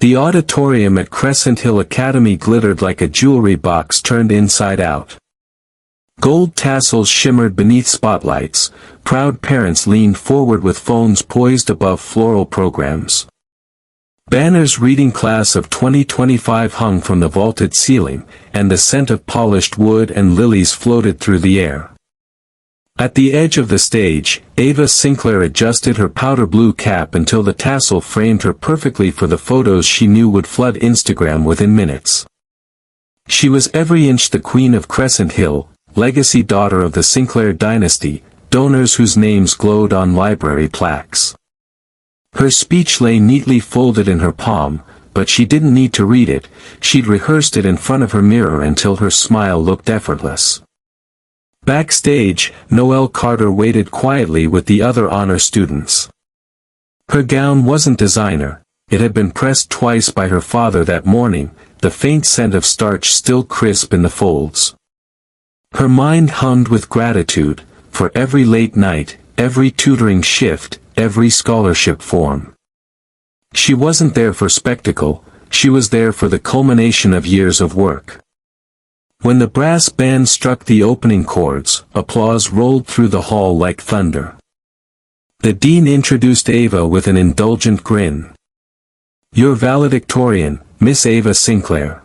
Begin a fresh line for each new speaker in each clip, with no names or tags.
The auditorium at Crescent Hill Academy glittered like a jewelry box turned inside out. Gold tassels shimmered beneath spotlights, proud parents leaned forward with phones poised above floral programs. Banners reading Class of 2025 hung from the vaulted ceiling, and the scent of polished wood and lilies floated through the air. At the edge of the stage, Ava Sinclair adjusted her powder blue cap until the tassel framed her perfectly for the photos she knew would flood Instagram within minutes. She was every inch the queen of Crescent Hill, legacy daughter of the Sinclair dynasty, donors whose names glowed on library plaques. Her speech lay neatly folded in her palm, but she didn't need to read it. She'd rehearsed it in front of her mirror until her smile looked effortless. Backstage, Noelle Carter waited quietly with the other honor students. Her gown wasn't designer, it had been pressed twice by her father that morning, the faint scent of starch still crisp in the folds. Her mind hummed with gratitude, for every late night, every tutoring shift, every scholarship form. She wasn't there for spectacle, she was there for the culmination of years of work. When the brass band struck the opening chords, applause rolled through the hall like thunder. The dean introduced Ava with an indulgent grin. "Your valedictorian, Miss Ava Sinclair."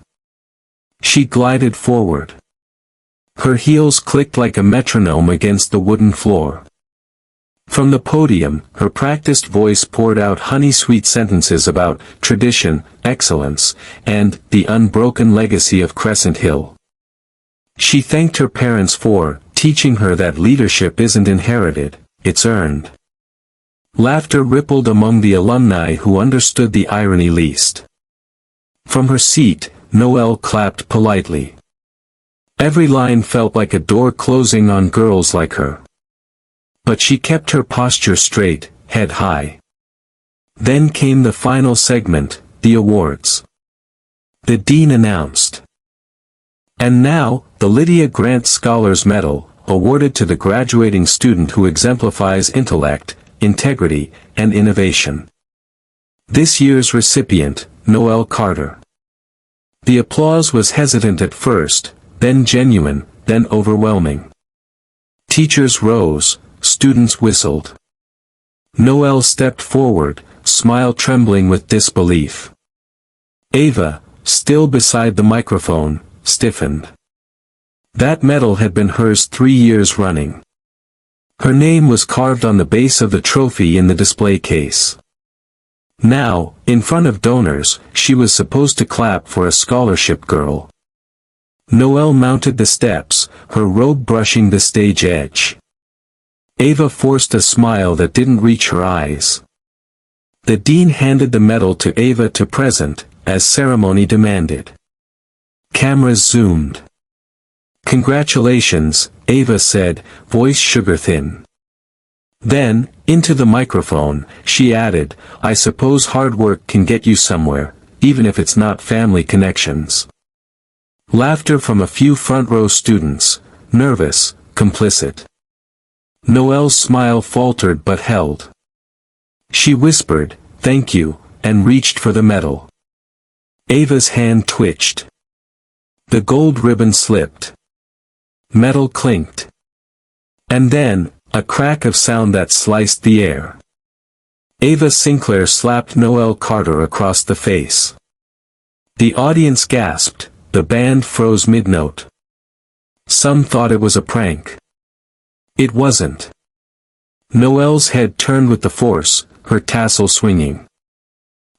She glided forward. Her heels clicked like a metronome against the wooden floor. From the podium, her practiced voice poured out honey-sweet sentences about tradition, excellence, and the unbroken legacy of Crescent Hill. She thanked her parents for teaching her that leadership isn't inherited, it's earned. Laughter rippled among the alumni who understood the irony least. From her seat, Noelle clapped politely. Every line felt like a door closing on girls like her. But she kept her posture straight, head high. Then came the final segment, the awards. The dean announced. "And now, the Lydia Grant Scholars Medal, awarded to the graduating student who exemplifies intellect, integrity, and innovation. This year's recipient, Noelle Carter." The applause was hesitant at first, then genuine, then overwhelming. Teachers rose, students whistled. Noelle stepped forward, smile trembling with disbelief. Ava, still beside the microphone, stiffened. That medal had been hers 3 years running. Her name was carved on the base of the trophy in the display case. Now, in front of donors, she was supposed to clap for a scholarship girl. Noelle mounted the steps, her robe brushing the stage edge. Ava forced a smile that didn't reach her eyes. The dean handed the medal to Ava to present, as ceremony demanded. Cameras zoomed. "Congratulations," Ava said, voice sugar-thin. Then, into the microphone, she added, "I suppose hard work can get you somewhere, even if it's not family connections." Laughter from a few front-row students, nervous, complicit. Noelle's smile faltered but held. She whispered, "Thank you," and reached for the medal. Ava's hand twitched. The gold ribbon slipped. Metal clinked. And then, a crack of sound that sliced the air. Ava Sinclair slapped Noelle Carter across the face. The audience gasped, the band froze mid-note. Some thought it was a prank. It wasn't. Noelle's head turned with the force, her tassel swinging.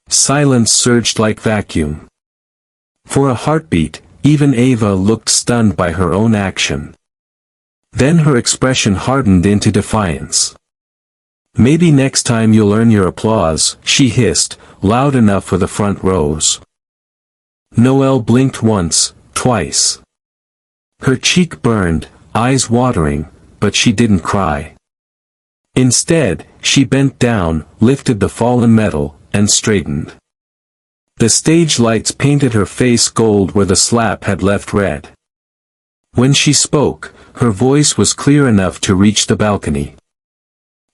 Silence surged like vacuum. For a heartbeat, even Ava looked stunned by her own action. Then her expression hardened into defiance. "Maybe next time you'll earn your applause," she hissed, loud enough for the front rows. Noelle blinked once, twice. Her cheek burned, eyes watering, but she didn't cry. Instead, she bent down, lifted the fallen medal, and straightened. The stage lights painted her face gold where the slap had left red. When she spoke, her voice was clear enough to reach the balcony.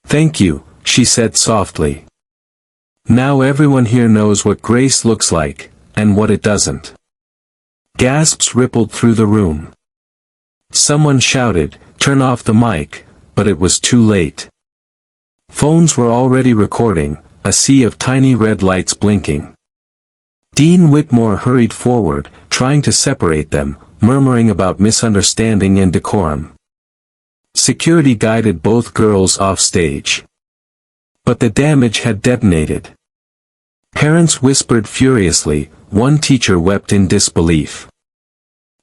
"Thank you," she said softly. Now everyone here knows what grace looks like, and what it doesn't. Gasps rippled through the room. Someone shouted, "Turn off the mic," but it was too late. Phones were already recording, a sea of tiny red lights blinking. Dean Whitmore hurried forward, trying to separate them, murmuring about misunderstanding and decorum. Security guided both girls off stage. But the damage had detonated. Parents whispered furiously, one teacher wept in disbelief.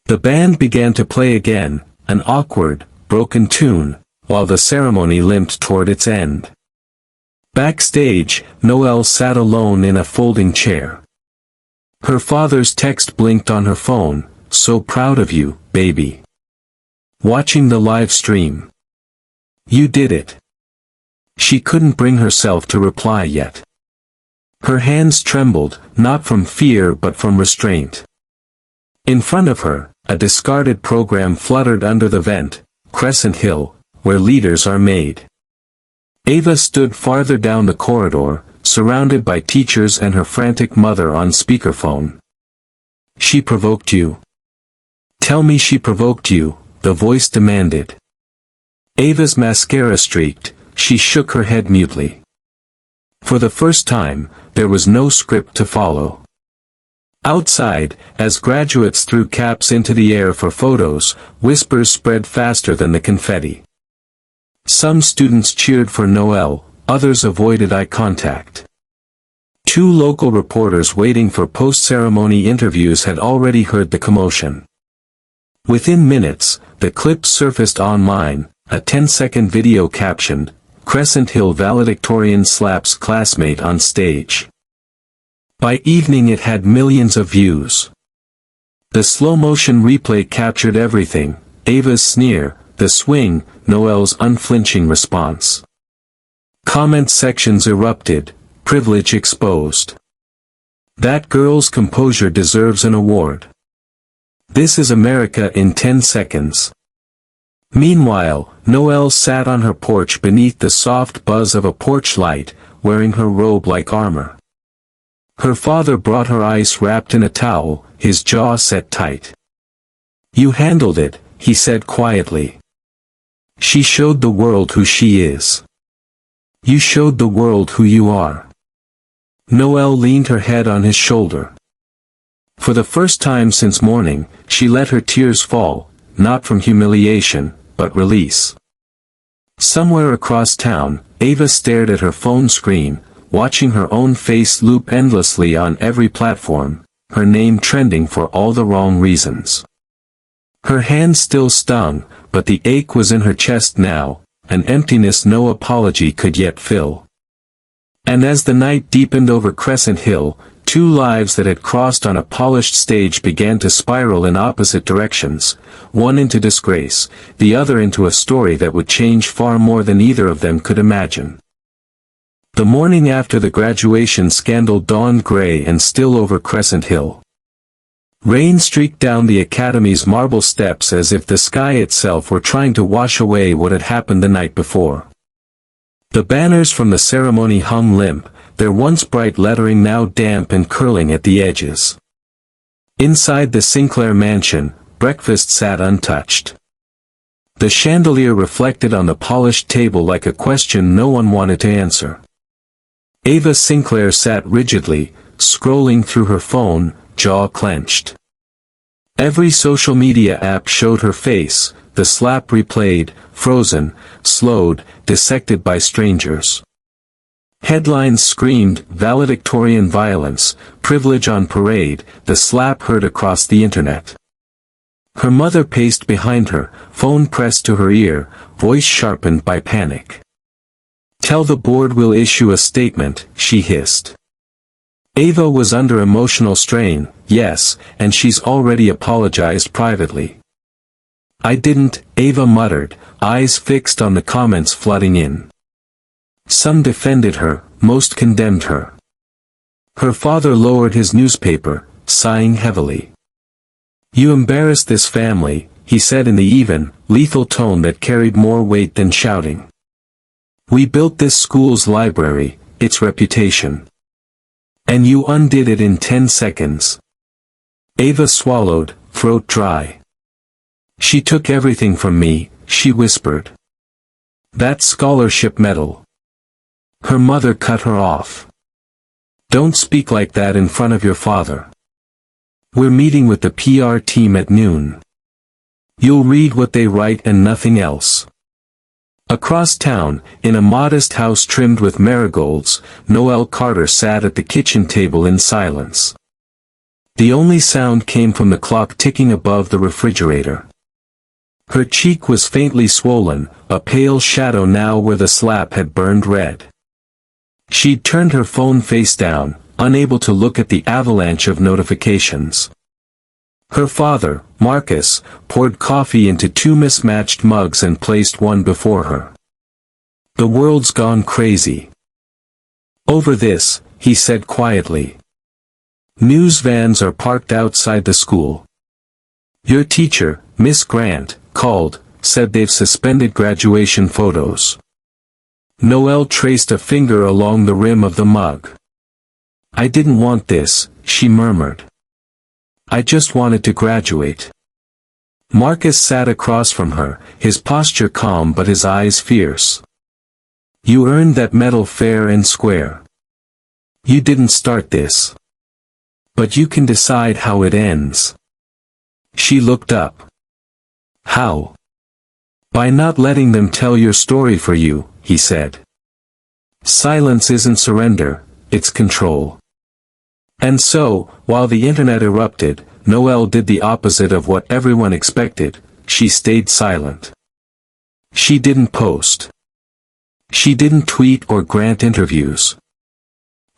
The band began to play again, an awkward, broken tune, while the ceremony limped toward its end. Backstage, Noelle sat alone in a folding chair. Her father's text blinked on her phone, "So proud of you, baby." Watching the live stream. "You did it." She couldn't bring herself to reply yet. Her hands trembled, not from fear but from restraint. In front of her, a discarded program fluttered under the vent, Crescent Hill, where leaders are made. Ava stood farther down the corridor, surrounded by teachers and her frantic mother on speakerphone. "She provoked you. Tell me she provoked you," the voice demanded. Ava's mascara streaked, she shook her head mutely. For the first time, there was no script to follow. Outside, as graduates threw caps into the air for photos, whispers spread faster than the confetti. Some students cheered for Noelle, others avoided eye contact. Two local reporters waiting for post-ceremony interviews had already heard the commotion. Within minutes, the clip surfaced online, a 10-second video captioned, "Crescent Hill valedictorian slaps classmate on stage." By evening it had millions of views. The slow-motion replay captured everything, Ava's sneer, the swing, Noelle's unflinching response. Comment sections erupted, privilege exposed. "That girl's composure deserves an award. This is America in 10 seconds. Meanwhile, Noelle sat on her porch beneath the soft buzz of a porch light, wearing her robe like armor. Her father brought her ice wrapped in a towel, his jaw set tight. "You handled it," he said quietly. "She showed the world who she is. You showed the world who you are." Noelle leaned her head on his shoulder. For the first time since morning, she let her tears fall, not from humiliation, but release. Somewhere across town, Ava stared at her phone screen, watching her own face loop endlessly on every platform, her name trending for all the wrong reasons. Her hand still stung, but the ache was in her chest now, an emptiness no apology could yet fill. And as the night deepened over Crescent Hill, two lives that had crossed on a polished stage began to spiral in opposite directions, one into disgrace, the other into a story that would change far more than either of them could imagine. The morning after the graduation scandal dawned gray and still over Crescent Hill. Rain streaked down the academy's marble steps as if the sky itself were trying to wash away what had happened the night before. The banners from the ceremony hung limp, their once bright lettering now damp and curling at the edges. Inside the Sinclair mansion, breakfast sat untouched. The chandelier reflected on the polished table like a question no one wanted to answer. Ava Sinclair sat rigidly, scrolling through her phone, jaw clenched. Every social media app showed her face, the slap replayed, frozen, slowed, dissected by strangers. Headlines screamed, valedictorian violence, privilege on parade, the slap heard across the internet. Her mother paced behind her, phone pressed to her ear, voice sharpened by panic. "Tell the board we'll issue a statement," she hissed. Ava was under emotional strain, yes, and she's already apologized privately. "I didn't," Ava muttered, eyes fixed on the comments flooding in. Some defended her, most condemned her. Her father lowered his newspaper, sighing heavily. "You embarrassed this family," he said in the even, lethal tone that carried more weight than shouting. "We built this school's library, its reputation. And you undid it in 10 seconds. Ava swallowed, throat dry. She took everything from me, she whispered. That scholarship medal. Her mother cut her off. Don't speak like that in front of your father. We're meeting with the PR team at noon. You'll read what they write and nothing else. Across town, in a modest house trimmed with marigolds, Noelle Carter sat at the kitchen table in silence. The only sound came from the clock ticking above the refrigerator. Her cheek was faintly swollen, a pale shadow now where the slap had burned red. She'd turned her phone face down, unable to look at the avalanche of notifications. Her father, Marcus, poured coffee into 2 mismatched mugs and placed one before her. The world's gone crazy. Over this, he said quietly. News vans are parked outside the school. Your teacher, Miss Grant, called, said they've suspended graduation photos. Noelle traced a finger along the rim of the mug. I didn't want this, she murmured. I just wanted to graduate. Marcus sat across from her, his posture calm but his eyes fierce. You earned that medal fair and square. You didn't start this. But you can decide how it ends. She looked up. How? By not letting them tell your story for you, he said. Silence isn't surrender, it's control. And so, while the internet erupted, Noelle did the opposite of what everyone expected, she stayed silent. She didn't post. She didn't tweet or grant interviews.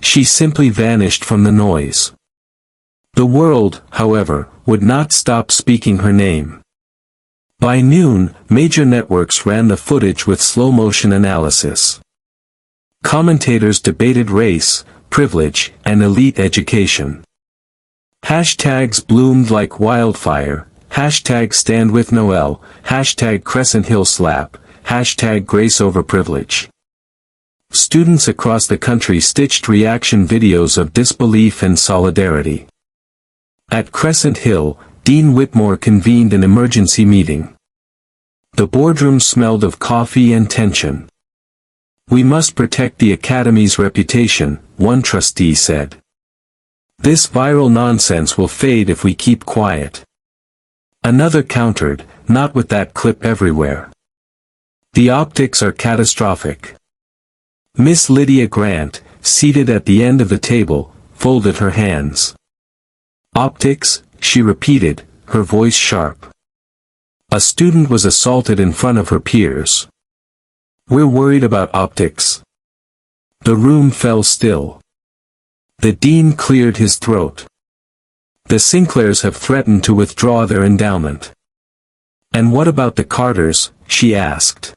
She simply vanished from the noise. The world, however, would not stop speaking her name. By noon, major networks ran the footage with slow-motion analysis. Commentators debated race, privilege, and elite education. Hashtags bloomed like wildfire, hashtag stand with Noelle, hashtag Crescent Hill slap, hashtag grace over privilege. Students across the country stitched reaction videos of disbelief and solidarity. At Crescent Hill, Dean Whitmore convened an emergency meeting. The boardroom smelled of coffee and tension. We must protect the Academy's reputation, one trustee said. This viral nonsense will fade if we keep quiet. Another countered, not with that clip everywhere. The optics are catastrophic. Miss Lydia Grant, seated at the end of the table, folded her hands. Optics, she repeated, her voice sharp. A student was assaulted in front of her peers. We're worried about optics. The room fell still. The dean cleared his throat. The Sinclairs have threatened to withdraw their endowment. And what about the Carters, she asked.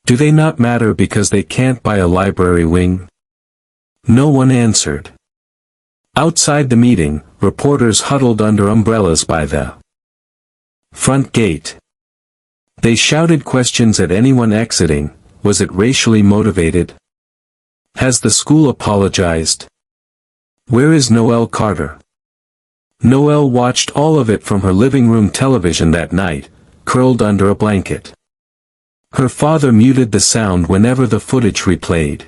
Do they not matter because they can't buy a library wing? No one answered. Outside the meeting, reporters huddled under umbrellas by the front gate. They shouted questions at anyone exiting. Was it racially motivated? Has the school apologized? Where is Noelle Carter? Noelle watched all of it from her living room television that night, curled under a blanket. Her father muted the sound whenever the footage replayed.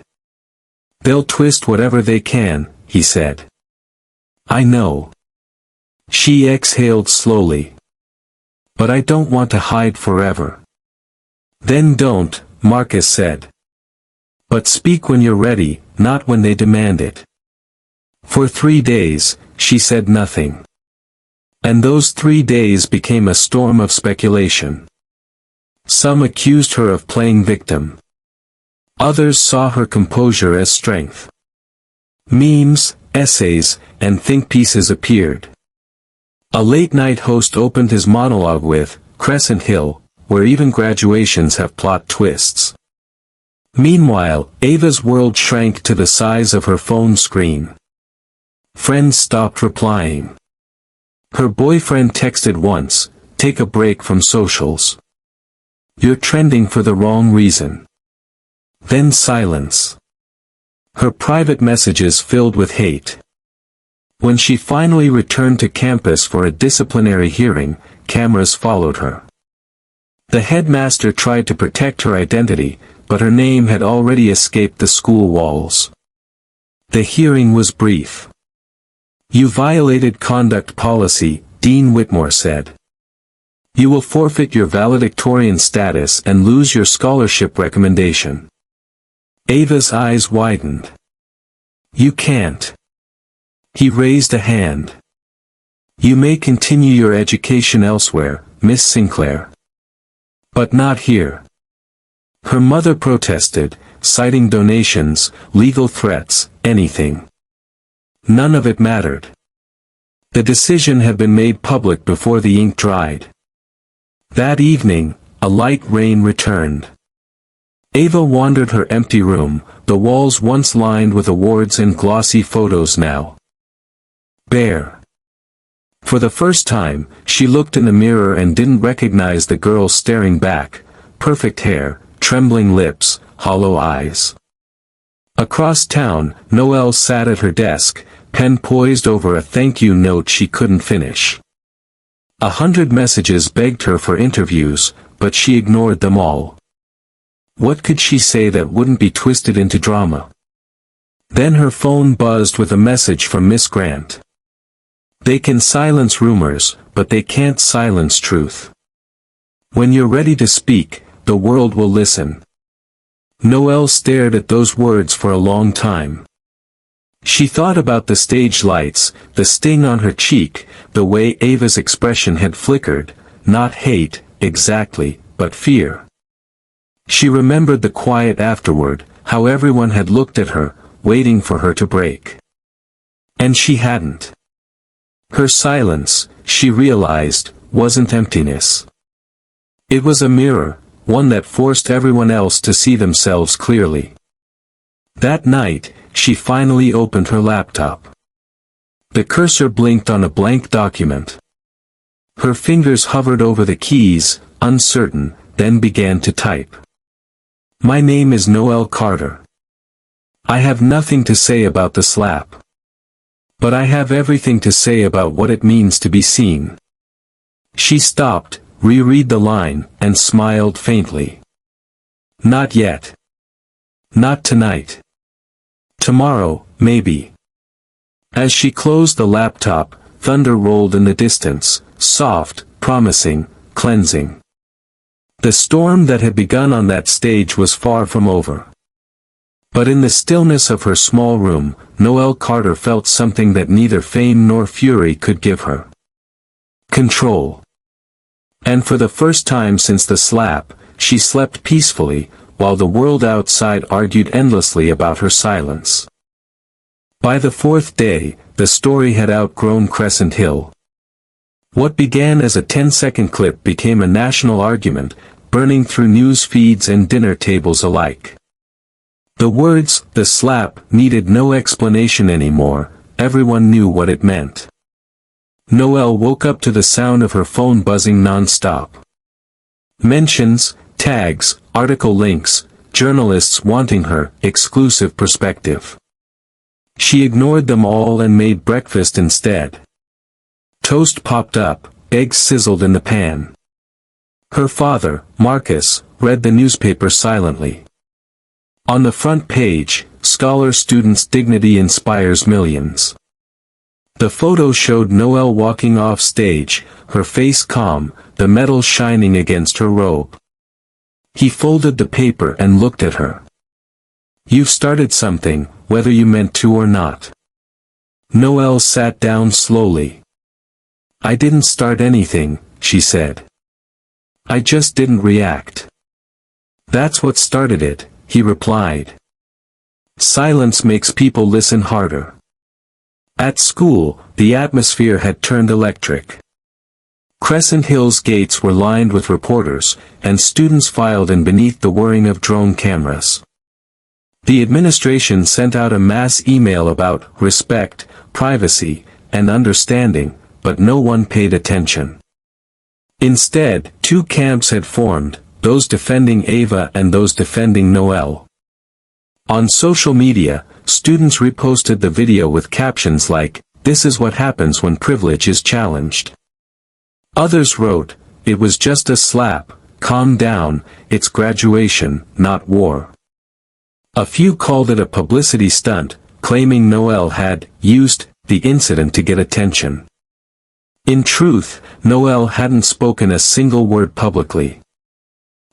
They'll twist whatever they can, he said. I know. She exhaled slowly. But I don't want to hide forever. Then don't, Marcus said. But speak when you're ready, not when they demand it. For 3 days, she said nothing. And those 3 days became a storm of speculation. Some accused her of playing victim. Others saw her composure as strength. Memes, essays, and think pieces appeared. A late-night host opened his monologue with, Crescent Hill, where even graduations have plot twists. Meanwhile, Ava's world shrank to the size of her phone screen. Friends stopped replying. Her boyfriend texted once, take a break from socials. You're trending for the wrong reason. Then silence. Her private messages filled with hate. When she finally returned to campus for a disciplinary hearing, cameras followed her. The headmaster tried to protect her identity, but her name had already escaped the school walls. The hearing was brief. "You violated conduct policy," Dean Whitmore said. "You will forfeit your valedictorian status and lose your scholarship recommendation." Ava's eyes widened. "You can't." He raised a hand. "You may continue your education elsewhere, Miss Sinclair. But not here." Her mother protested, citing donations, legal threats, anything. None of it mattered. The decision had been made public before the ink dried. That evening, a light rain returned. Ava wandered her empty room, the walls once lined with awards and glossy photos now bare. For the first time, she looked in the mirror and didn't recognize the girl staring back: perfect hair, trembling lips, hollow eyes. Across town, Noelle sat at her desk, pen poised over a thank you note she couldn't finish. 100 messages begged her for interviews, but she ignored them all. What could she say that wouldn't be twisted into drama? Then her phone buzzed with a message from Miss Grant. "They can silence rumors, but they can't silence truth. When you're ready to speak, the world will listen." Noelle stared at those words for a long time. She thought about the stage lights, the sting on her cheek, the way Ava's expression had flickered, not hate, exactly, but fear. She remembered the quiet afterward, how everyone had looked at her, waiting for her to break. And she hadn't. Her silence, she realized, wasn't emptiness. It was a mirror, one that forced everyone else to see themselves clearly. That night, she finally opened her laptop. The cursor blinked on a blank document. Her fingers hovered over the keys, uncertain, then began to type. "My name is Noelle Carter. I have nothing to say about the slap. But I have everything to say about what it means to be seen." She stopped, reread the line, and smiled faintly. "Not yet. Not tonight. Tomorrow, maybe." As she closed the laptop, thunder rolled in the distance, soft, promising, cleansing. The storm that had begun on that stage was far from over. But in the stillness of her small room, Noelle Carter felt something that neither fame nor fury could give her. Control. And for the first time since the slap, she slept peacefully, while the world outside argued endlessly about her silence. By the fourth day, the story had outgrown Crescent Hill. What began as a 10-second clip became a national argument, burning through news feeds and dinner tables alike. The words, "the slap," needed no explanation anymore, everyone knew what it meant. Noelle woke up to the sound of her phone buzzing non-stop. Mentions, tags, article links, journalists wanting her exclusive perspective. She ignored them all and made breakfast instead. Toast popped up, eggs sizzled in the pan. Her father, Marcus, read the newspaper silently. On the front page, "Scholar Student's Dignity Inspires Millions." The photo showed Noelle walking off stage, her face calm, the metal shining against her robe. He folded the paper and looked at her. "You've started something, whether you meant to or not." Noelle sat down slowly. "I didn't start anything," she said. "I just didn't react." "That's what started it," he replied. "Silence makes people listen harder." At school, the atmosphere had turned electric. Crescent Hill's gates were lined with reporters, and students filed in beneath the whirring of drone cameras. The administration sent out a mass email about respect, privacy, and understanding, but no one paid attention. Instead, two camps had formed, those defending Ava and those defending Noelle. On social media, students reposted the video with captions like, "This is what happens when privilege is challenged." Others wrote, "It was just a slap, calm down, it's graduation, not war." A few called it a publicity stunt, claiming Noelle had used the incident to get attention. In truth, Noelle hadn't spoken a single word publicly.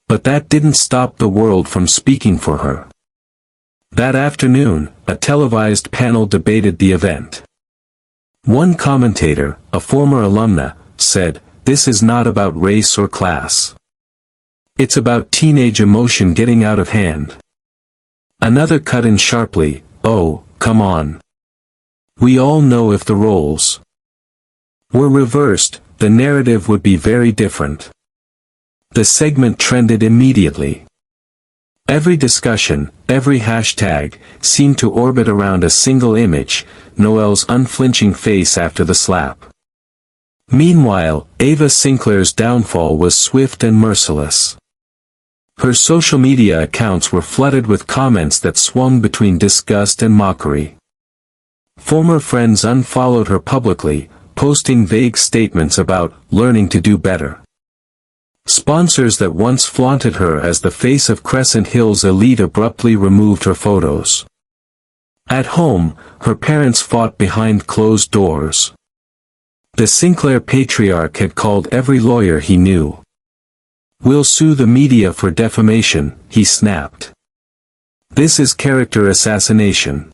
But that didn't stop the world from speaking for her. That afternoon, a televised panel debated the event. One commentator, a former alumna, said, "This is not about race or class. It's about teenage emotion getting out of hand." Another cut in sharply, "Oh, come on. We all know if the roles were reversed, the narrative would be very different." The segment trended immediately. Every discussion, every hashtag, seemed to orbit around a single image, Noelle's unflinching face after the slap. Meanwhile, Ava Sinclair's downfall was swift and merciless. Her social media accounts were flooded with comments that swung between disgust and mockery. Former friends unfollowed her publicly, posting vague statements about learning to do better. Sponsors that once flaunted her as the face of Crescent Hill's elite abruptly removed her photos. At home, her parents fought behind closed doors. The Sinclair patriarch had called every lawyer he knew. "We'll sue the media for defamation," he snapped. "This is character assassination."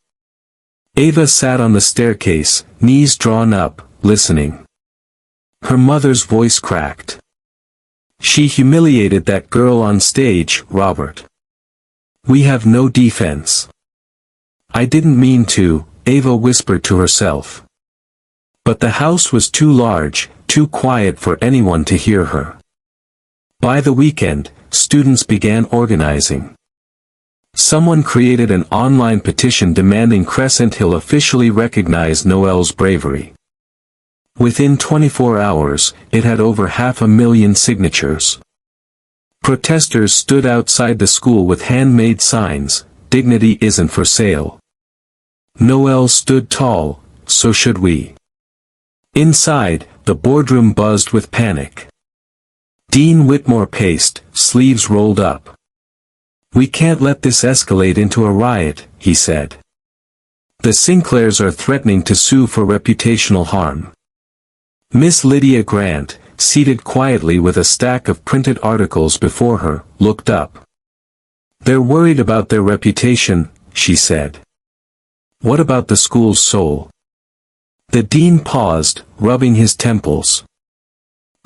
Ava sat on the staircase, knees drawn up, listening. Her mother's voice cracked. "She humiliated that girl on stage, Robert. We have no defense." "I didn't mean to," Ava whispered to herself. But the house was too large, too quiet for anyone to hear her. By the weekend, students began organizing. Someone created an online petition demanding Crescent Hill officially recognize Noelle's bravery. Within 24 hours, it had over 500,000 signatures. Protesters stood outside the school with handmade signs, "Dignity isn't for sale." Noelle stood tall, "So should we." Inside, the boardroom buzzed with panic. Dean Whitmore paced, sleeves rolled up. "We can't let this escalate into a riot," he said. "The Sinclairs are threatening to sue for reputational harm." Miss Lydia Grant, seated quietly with a stack of printed articles before her, looked up. "They're worried about their reputation," she said. "What about the school's soul?" The dean paused, rubbing his temples.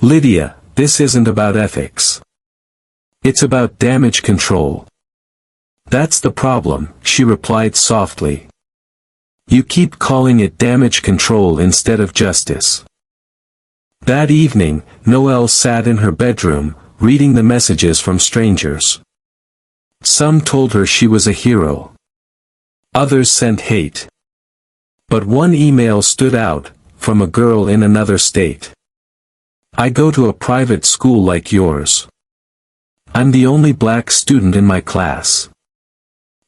"Lydia, this isn't about ethics. It's about damage control." "That's the problem," she replied softly. "You keep calling it damage control instead of justice." That evening, Noelle sat in her bedroom, reading the messages from strangers. Some told her she was a hero. Others sent hate. But one email stood out, from a girl in another state. "I go to a private school like yours. I'm the only black student in my class.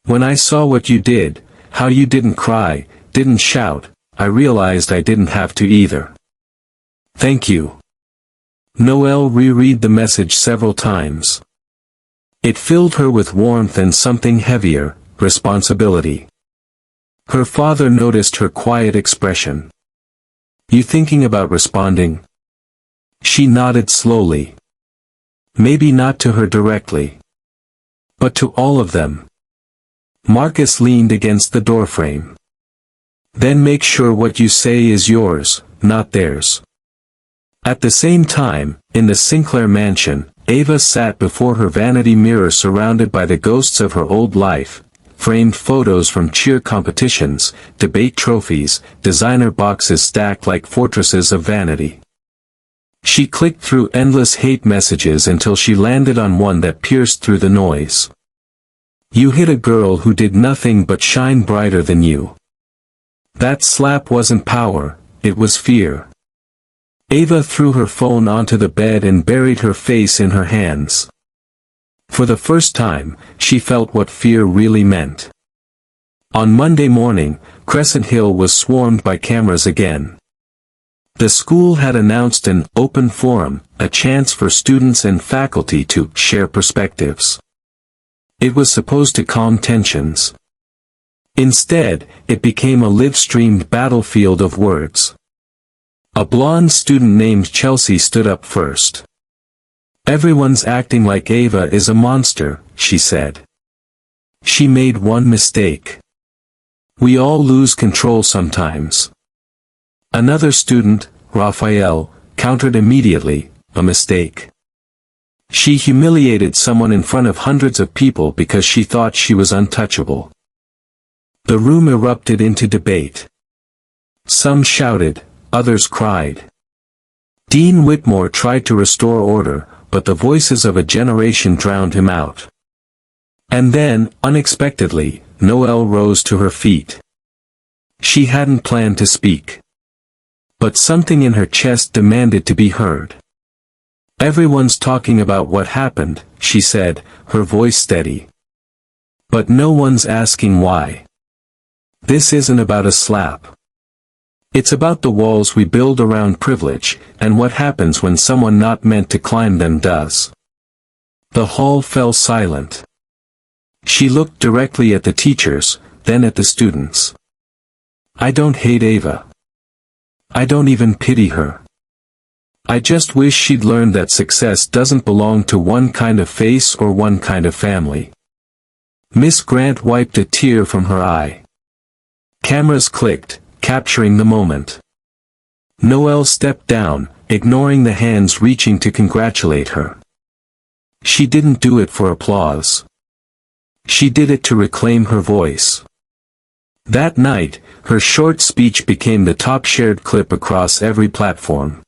When I saw what you did, how you didn't cry, didn't shout, I realized I didn't have to either. Thank you." Noelle reread the message several times. It filled her with warmth and something heavier, responsibility. Her father noticed her quiet expression. "You thinking about responding?" She nodded slowly. "Maybe not to her directly. But to all of them." Marcus leaned against the doorframe. "Then make sure what you say is yours, not theirs." At the same time, in the Sinclair mansion, Ava sat before her vanity mirror surrounded by the ghosts of her old life, framed photos from cheer competitions, debate trophies, designer boxes stacked like fortresses of vanity. She clicked through endless hate messages until she landed on one that pierced through the noise. "You hit a girl who did nothing but shine brighter than you. That slap wasn't power, it was fear." Ava threw her phone onto the bed and buried her face in her hands. For the first time, she felt what fear really meant. On Monday morning, Crescent Hill was swarmed by cameras again. The school had announced an open forum, a chance for students and faculty to share perspectives. It was supposed to calm tensions. Instead, it became a live-streamed battlefield of words. A blonde student named Chelsea stood up first. "Everyone's acting like Ava is a monster," she said. "She made one mistake. We all lose control sometimes." Another student, Raphael, countered immediately, "A mistake. She humiliated someone in front of hundreds of people because she thought she was untouchable." The room erupted into debate. Some shouted, others cried. Dean Whitmore tried to restore order, but the voices of a generation drowned him out. And then, unexpectedly, Noelle rose to her feet. She hadn't planned to speak. But something in her chest demanded to be heard. "Everyone's talking about what happened," she said, her voice steady. "But no one's asking why. This isn't about a slap. It's about the walls we build around privilege, and what happens when someone not meant to climb them does." The hall fell silent. She looked directly at the teachers, then at the students. "I don't hate Ava. I don't even pity her. I just wish she'd learned that success doesn't belong to one kind of face or one kind of family." Miss Grant wiped a tear from her eye. Cameras clicked, capturing the moment. Noelle stepped down, ignoring the hands reaching to congratulate her. She didn't do it for applause. She did it to reclaim her voice. That night, her short speech became the top shared clip across every platform.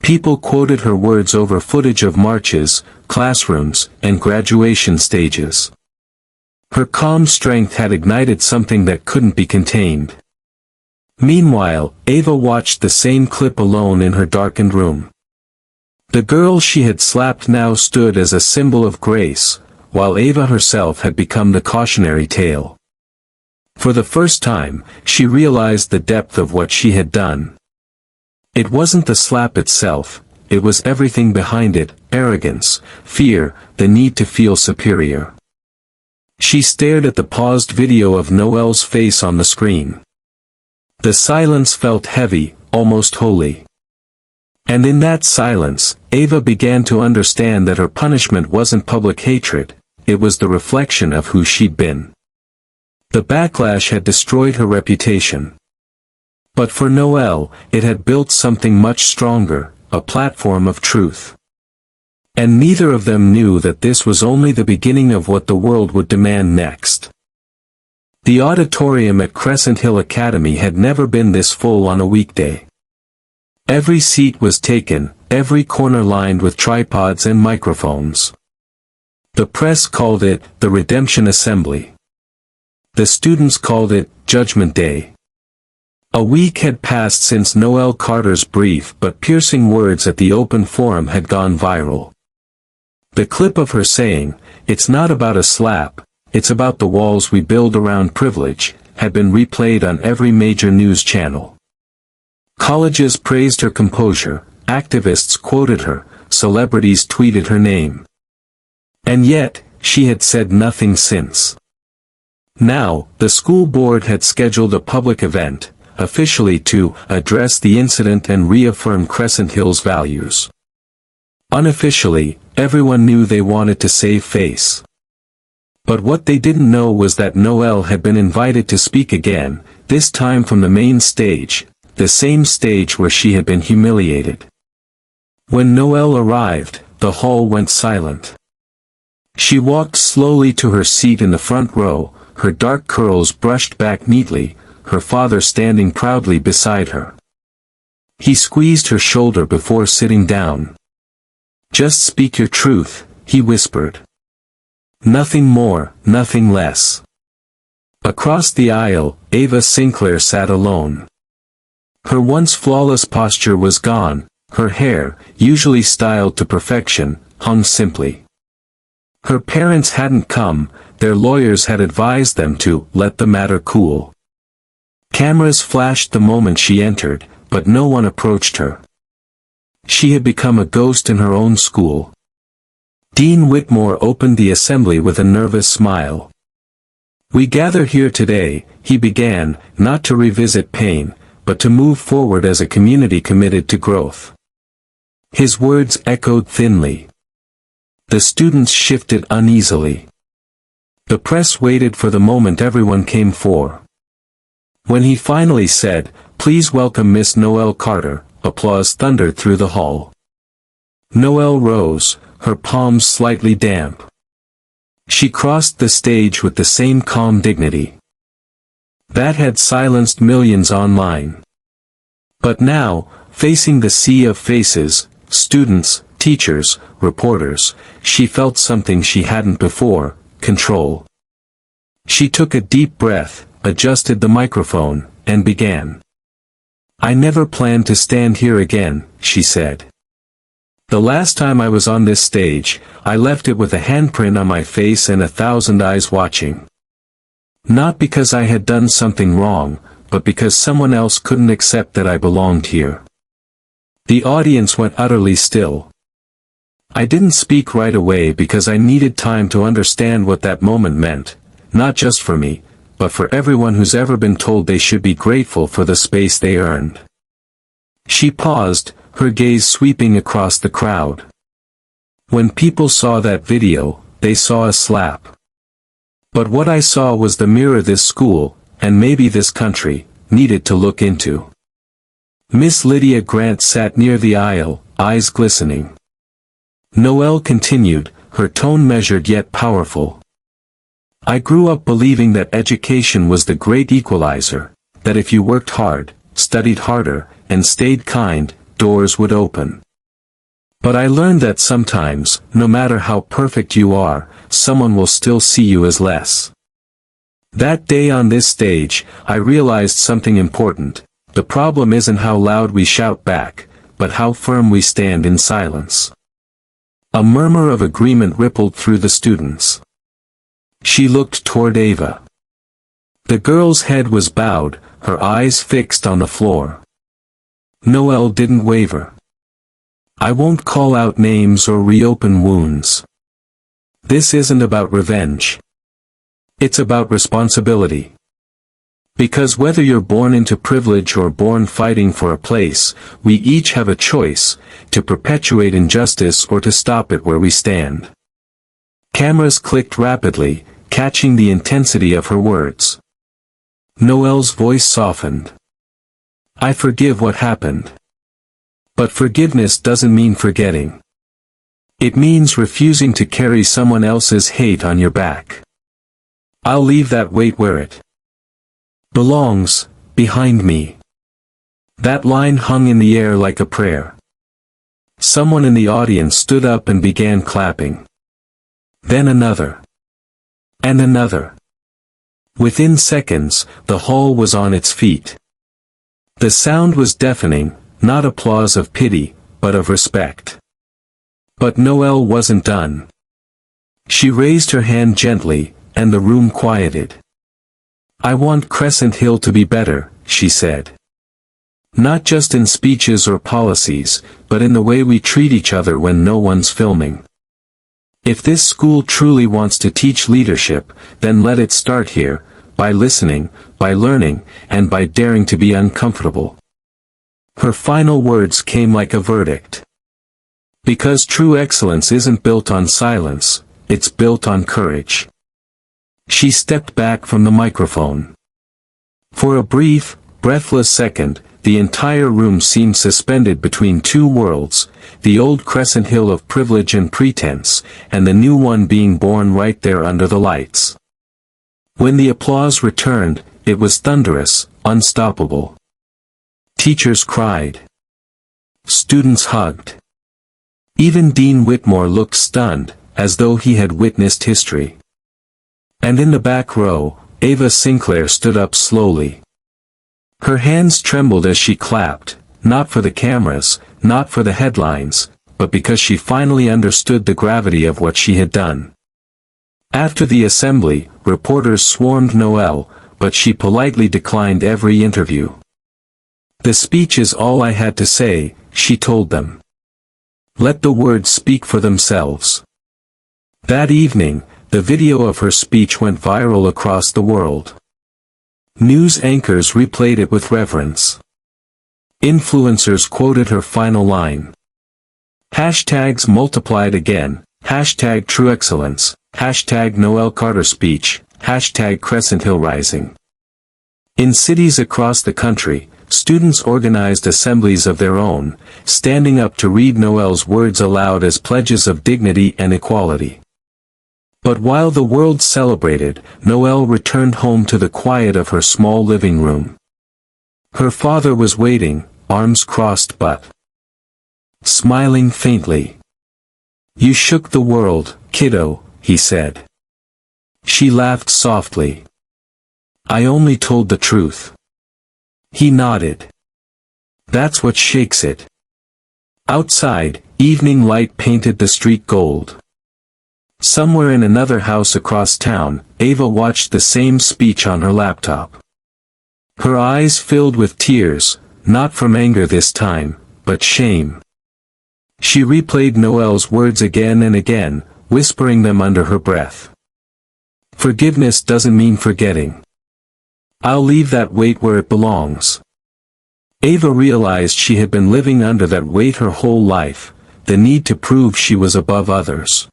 People quoted her words over footage of marches, classrooms, and graduation stages. Her calm strength had ignited something that couldn't be contained. Meanwhile, Ava watched the same clip alone in her darkened room. The girl she had slapped now stood as a symbol of grace, while Ava herself had become the cautionary tale. For the first time, she realized the depth of what she had done. It wasn't the slap itself, it was everything behind it: arrogance, fear, the need to feel superior. She stared at the paused video of Noelle's face on the screen. The silence felt heavy, almost holy. And in that silence, Ava began to understand that her punishment wasn't public hatred, it was the reflection of who she'd been. The backlash had destroyed her reputation. But for Noelle, it had built something much stronger, a platform of truth. And neither of them knew that this was only the beginning of what the world would demand next. The auditorium at Crescent Hill Academy had never been this full on a weekday. Every seat was taken, every corner lined with tripods and microphones. The press called it the Redemption Assembly. The students called it Judgment Day. A week had passed since Noelle Carter's brief but piercing words at the open forum had gone viral. The clip of her saying, "It's not about a slap, it's about the walls we build around privilege," had been replayed on every major news channel. Colleges praised her composure, activists quoted her, celebrities tweeted her name. And yet, she had said nothing since. Now, the school board had scheduled a public event, officially to address the incident and reaffirm Crescent Hill's values. Unofficially, everyone knew they wanted to save face. But what they didn't know was that Noelle had been invited to speak again, this time from the main stage, the same stage where she had been humiliated. When Noelle arrived, the hall went silent. She walked slowly to her seat in the front row, her dark curls brushed back neatly, her father standing proudly beside her. He squeezed her shoulder before sitting down. "Just speak your truth," he whispered. "Nothing more, nothing less." Across the aisle, Ava Sinclair sat alone. Her once flawless posture was gone, her hair, usually styled to perfection, hung simply. Her parents hadn't come, their lawyers had advised them to let the matter cool. Cameras flashed the moment she entered, but no one approached her. She had become a ghost in her own school. Dean Whitmore opened the assembly with a nervous smile. "We gather here today," he began, "not to revisit pain, but to move forward as a community committed to growth." His words echoed thinly. The students shifted uneasily. The press waited for the moment everyone came for. When he finally said, "Please welcome Miss Noelle Carter," applause thundered through the hall. Noelle rose, her palms slightly damp. She crossed the stage with the same calm dignity that had silenced millions online. But now, facing the sea of faces, students, teachers, reporters, she felt something she hadn't before: control. She took a deep breath, adjusted the microphone, and began. "I never planned to stand here again," she said. "The last time I was on this stage, I left it with a handprint on my face and 1,000 eyes watching. Not because I had done something wrong, but because someone else couldn't accept that I belonged here." The audience went utterly still. I didn't speak right away because I needed time to understand what that moment meant, not just for me, but for everyone who's ever been told they should be grateful for the space they earned. She paused, her gaze sweeping across the crowd. When people saw that video, they saw a slap. But what I saw was the mirror this school, and maybe this country, needed to look into. Miss Lydia Grant sat near the aisle, eyes glistening. Noelle continued, her tone measured yet powerful. "I grew up believing that education was the great equalizer, that if you worked hard, studied harder, and stayed kind, doors would open. But I learned that sometimes, no matter how perfect you are, someone will still see you as less." That day on this stage, I realized something important. The problem isn't how loud we shout back, but how firm we stand in silence. A murmur of agreement rippled through the students. She looked toward Ava. The girl's head was bowed, her eyes fixed on the floor. Noelle didn't waver. "I won't call out names or reopen wounds. This isn't about revenge. It's about responsibility. Because whether you're born into privilege or born fighting for a place, we each have a choice, to perpetuate injustice or to stop it where we stand." Cameras clicked rapidly, catching the intensity of her words. Noelle's voice softened. "I forgive what happened. But forgiveness doesn't mean forgetting. It means refusing to carry someone else's hate on your back. I'll leave that weight where it belongs, behind me." That line hung in the air like a prayer. Someone in the audience stood up and began clapping. Then another. And another. Within seconds, the hall was on its feet. The sound was deafening, not applause of pity, but of respect. But Noelle wasn't done. She raised her hand gently, and the room quieted. "I want Crescent Hill to be better," she said. "Not just in speeches or policies, but in the way we treat each other when no one's filming. If this school truly wants to teach leadership, then let it start here, by listening, by learning, and by daring to be uncomfortable." Her final words came like a verdict. Because true excellence isn't built on silence, it's built on courage. She stepped back from the microphone. For a brief, breathless second, the entire room seemed suspended between two worlds, the old Crescent Hill of privilege and pretense, and the new one being born right there under the lights. When the applause returned, it was thunderous, unstoppable. Teachers cried. Students hugged. Even Dean Whitmore looked stunned, as though he had witnessed history. And in the back row, Ava Sinclair stood up slowly. Her hands trembled as she clapped, not for the cameras, not for the headlines, but because she finally understood the gravity of what she had done. After the assembly, reporters swarmed Noelle, but she politely declined every interview. "The speech is all I had to say," she told them. "Let the words speak for themselves." That evening, the video of her speech went viral across the world. News anchors replayed it with reverence. Influencers quoted her final line. Hashtags multiplied again, hashtag true excellence, hashtag Noelle Carter speech, hashtag Crescent Hill rising. In cities across the country, students organized assemblies of their own, standing up to read Noelle's words aloud as pledges of dignity and equality. But while the world celebrated, Noelle returned home to the quiet of her small living room. Her father was waiting, arms crossed but smiling faintly. "You shook the world, kiddo," he said. She laughed softly. "I only told the truth." He nodded. "That's what shakes it." Outside, evening light painted the street gold. Somewhere in another house across town, Ava watched the same speech on her laptop. Her eyes filled with tears, not from anger this time, but shame. She replayed Noelle's words again and again, whispering them under her breath. "Forgiveness doesn't mean forgetting. I'll leave that weight where it belongs." Ava realized she had been living under that weight her whole life, the need to prove she was above others.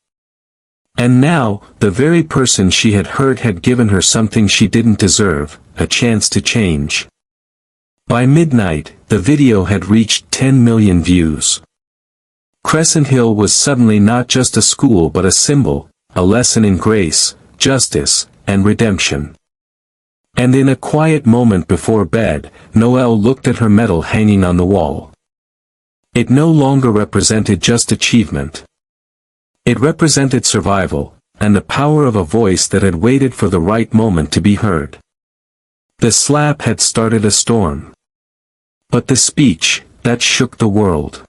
And now, the very person she had hurt had given her something she didn't deserve, a chance to change. By midnight, the video had reached 10 million views. Crescent Hill was suddenly not just a school but a symbol, a lesson in grace, justice, and redemption. And in a quiet moment before bed, Noelle looked at her medal hanging on the wall. It no longer represented just achievement. It represented survival, and the power of a voice that had waited for the right moment to be heard. The slap had started a storm. But the speech, that shook the world.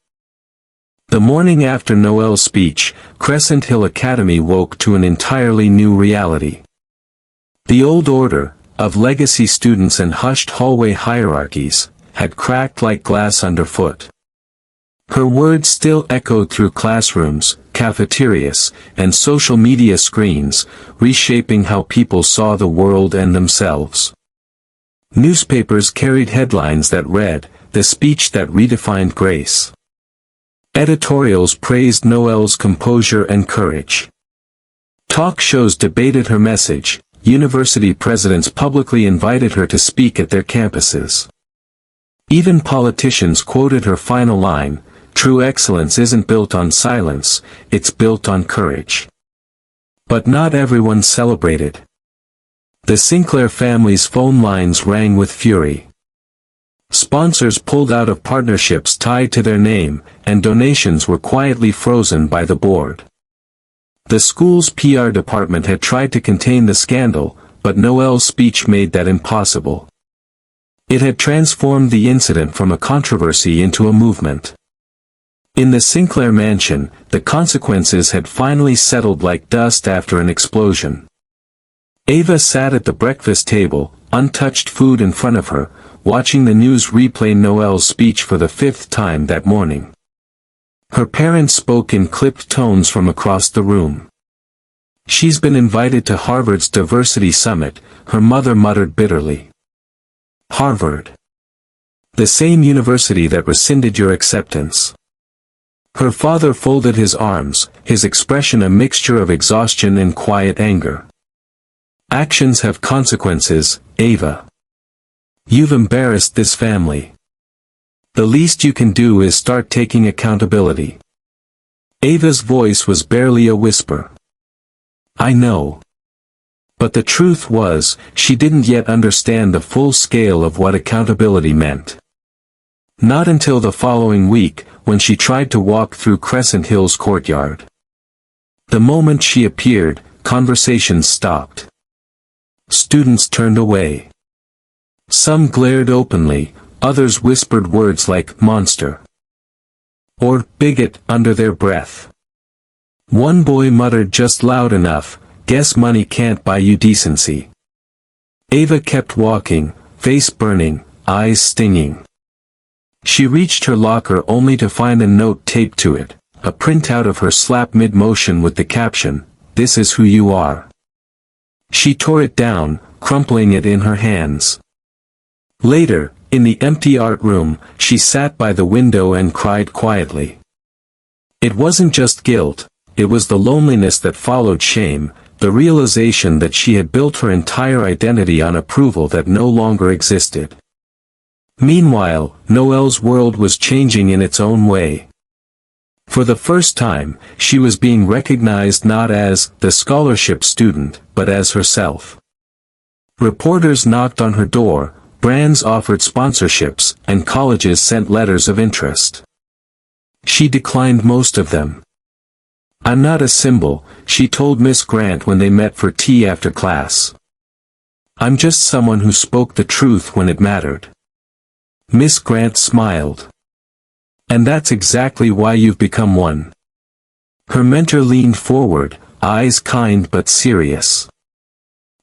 The morning after Noelle's speech, Crescent Hill Academy woke to an entirely new reality. The old order, of legacy students and hushed hallway hierarchies, had cracked like glass underfoot. Her words still echoed through classrooms, cafeterias, and social media screens, reshaping how people saw the world and themselves. Newspapers carried headlines that read, "The speech that redefined grace." Editorials praised Noelle's composure and courage. Talk shows debated her message, university presidents publicly invited her to speak at their campuses. Even politicians quoted her final line, "True excellence isn't built on silence, it's built on courage." But not everyone celebrated. The Sinclair family's phone lines rang with fury. Sponsors pulled out of partnerships tied to their name, and donations were quietly frozen by the board. The school's PR department had tried to contain the scandal, but Noelle's speech made that impossible. It had transformed the incident from a controversy into a movement. In the Sinclair mansion, the consequences had finally settled like dust after an explosion. Ava sat at the breakfast table, untouched food in front of her, watching the news replay Noelle's speech for the 5th time that morning. Her parents spoke in clipped tones from across the room. "She's been invited to Harvard's Diversity Summit," her mother muttered bitterly. "Harvard. The same university that rescinded your acceptance." Her father folded his arms, his expression a mixture of exhaustion and quiet anger. "Actions have consequences, Ava. You've embarrassed this family. The least you can do is start taking accountability." Ava's voice was barely a whisper. "I know." But the truth was, she didn't yet understand the full scale of what accountability meant. Not until the following week, when she tried to walk through Crescent Hill's courtyard. The moment she appeared, conversations stopped. Students turned away. Some glared openly, others whispered words like "monster" or "bigot" under their breath. One boy muttered just loud enough, guess money can't buy you decency. Ava kept walking, face burning, eyes stinging. She reached her locker only to find a note taped to it, a printout of her slap mid-motion with the caption, "This is who you are." She tore it down, crumpling it in her hands. Later, in the empty art room, she sat by the window and cried quietly. It wasn't just guilt, it was the loneliness that followed shame, the realization that she had built her entire identity on approval that no longer existed. Meanwhile, Noelle's world was changing in its own way. For the first time, she was being recognized not as the scholarship student, but as herself. Reporters knocked on her door, brands offered sponsorships, and colleges sent letters of interest. She declined most of them. "I'm not a symbol," she told Miss Grant when they met for tea after class. "I'm just someone who spoke the truth when it mattered." Miss Grant smiled. "And that's exactly why you've become one." Her mentor leaned forward, eyes kind but serious.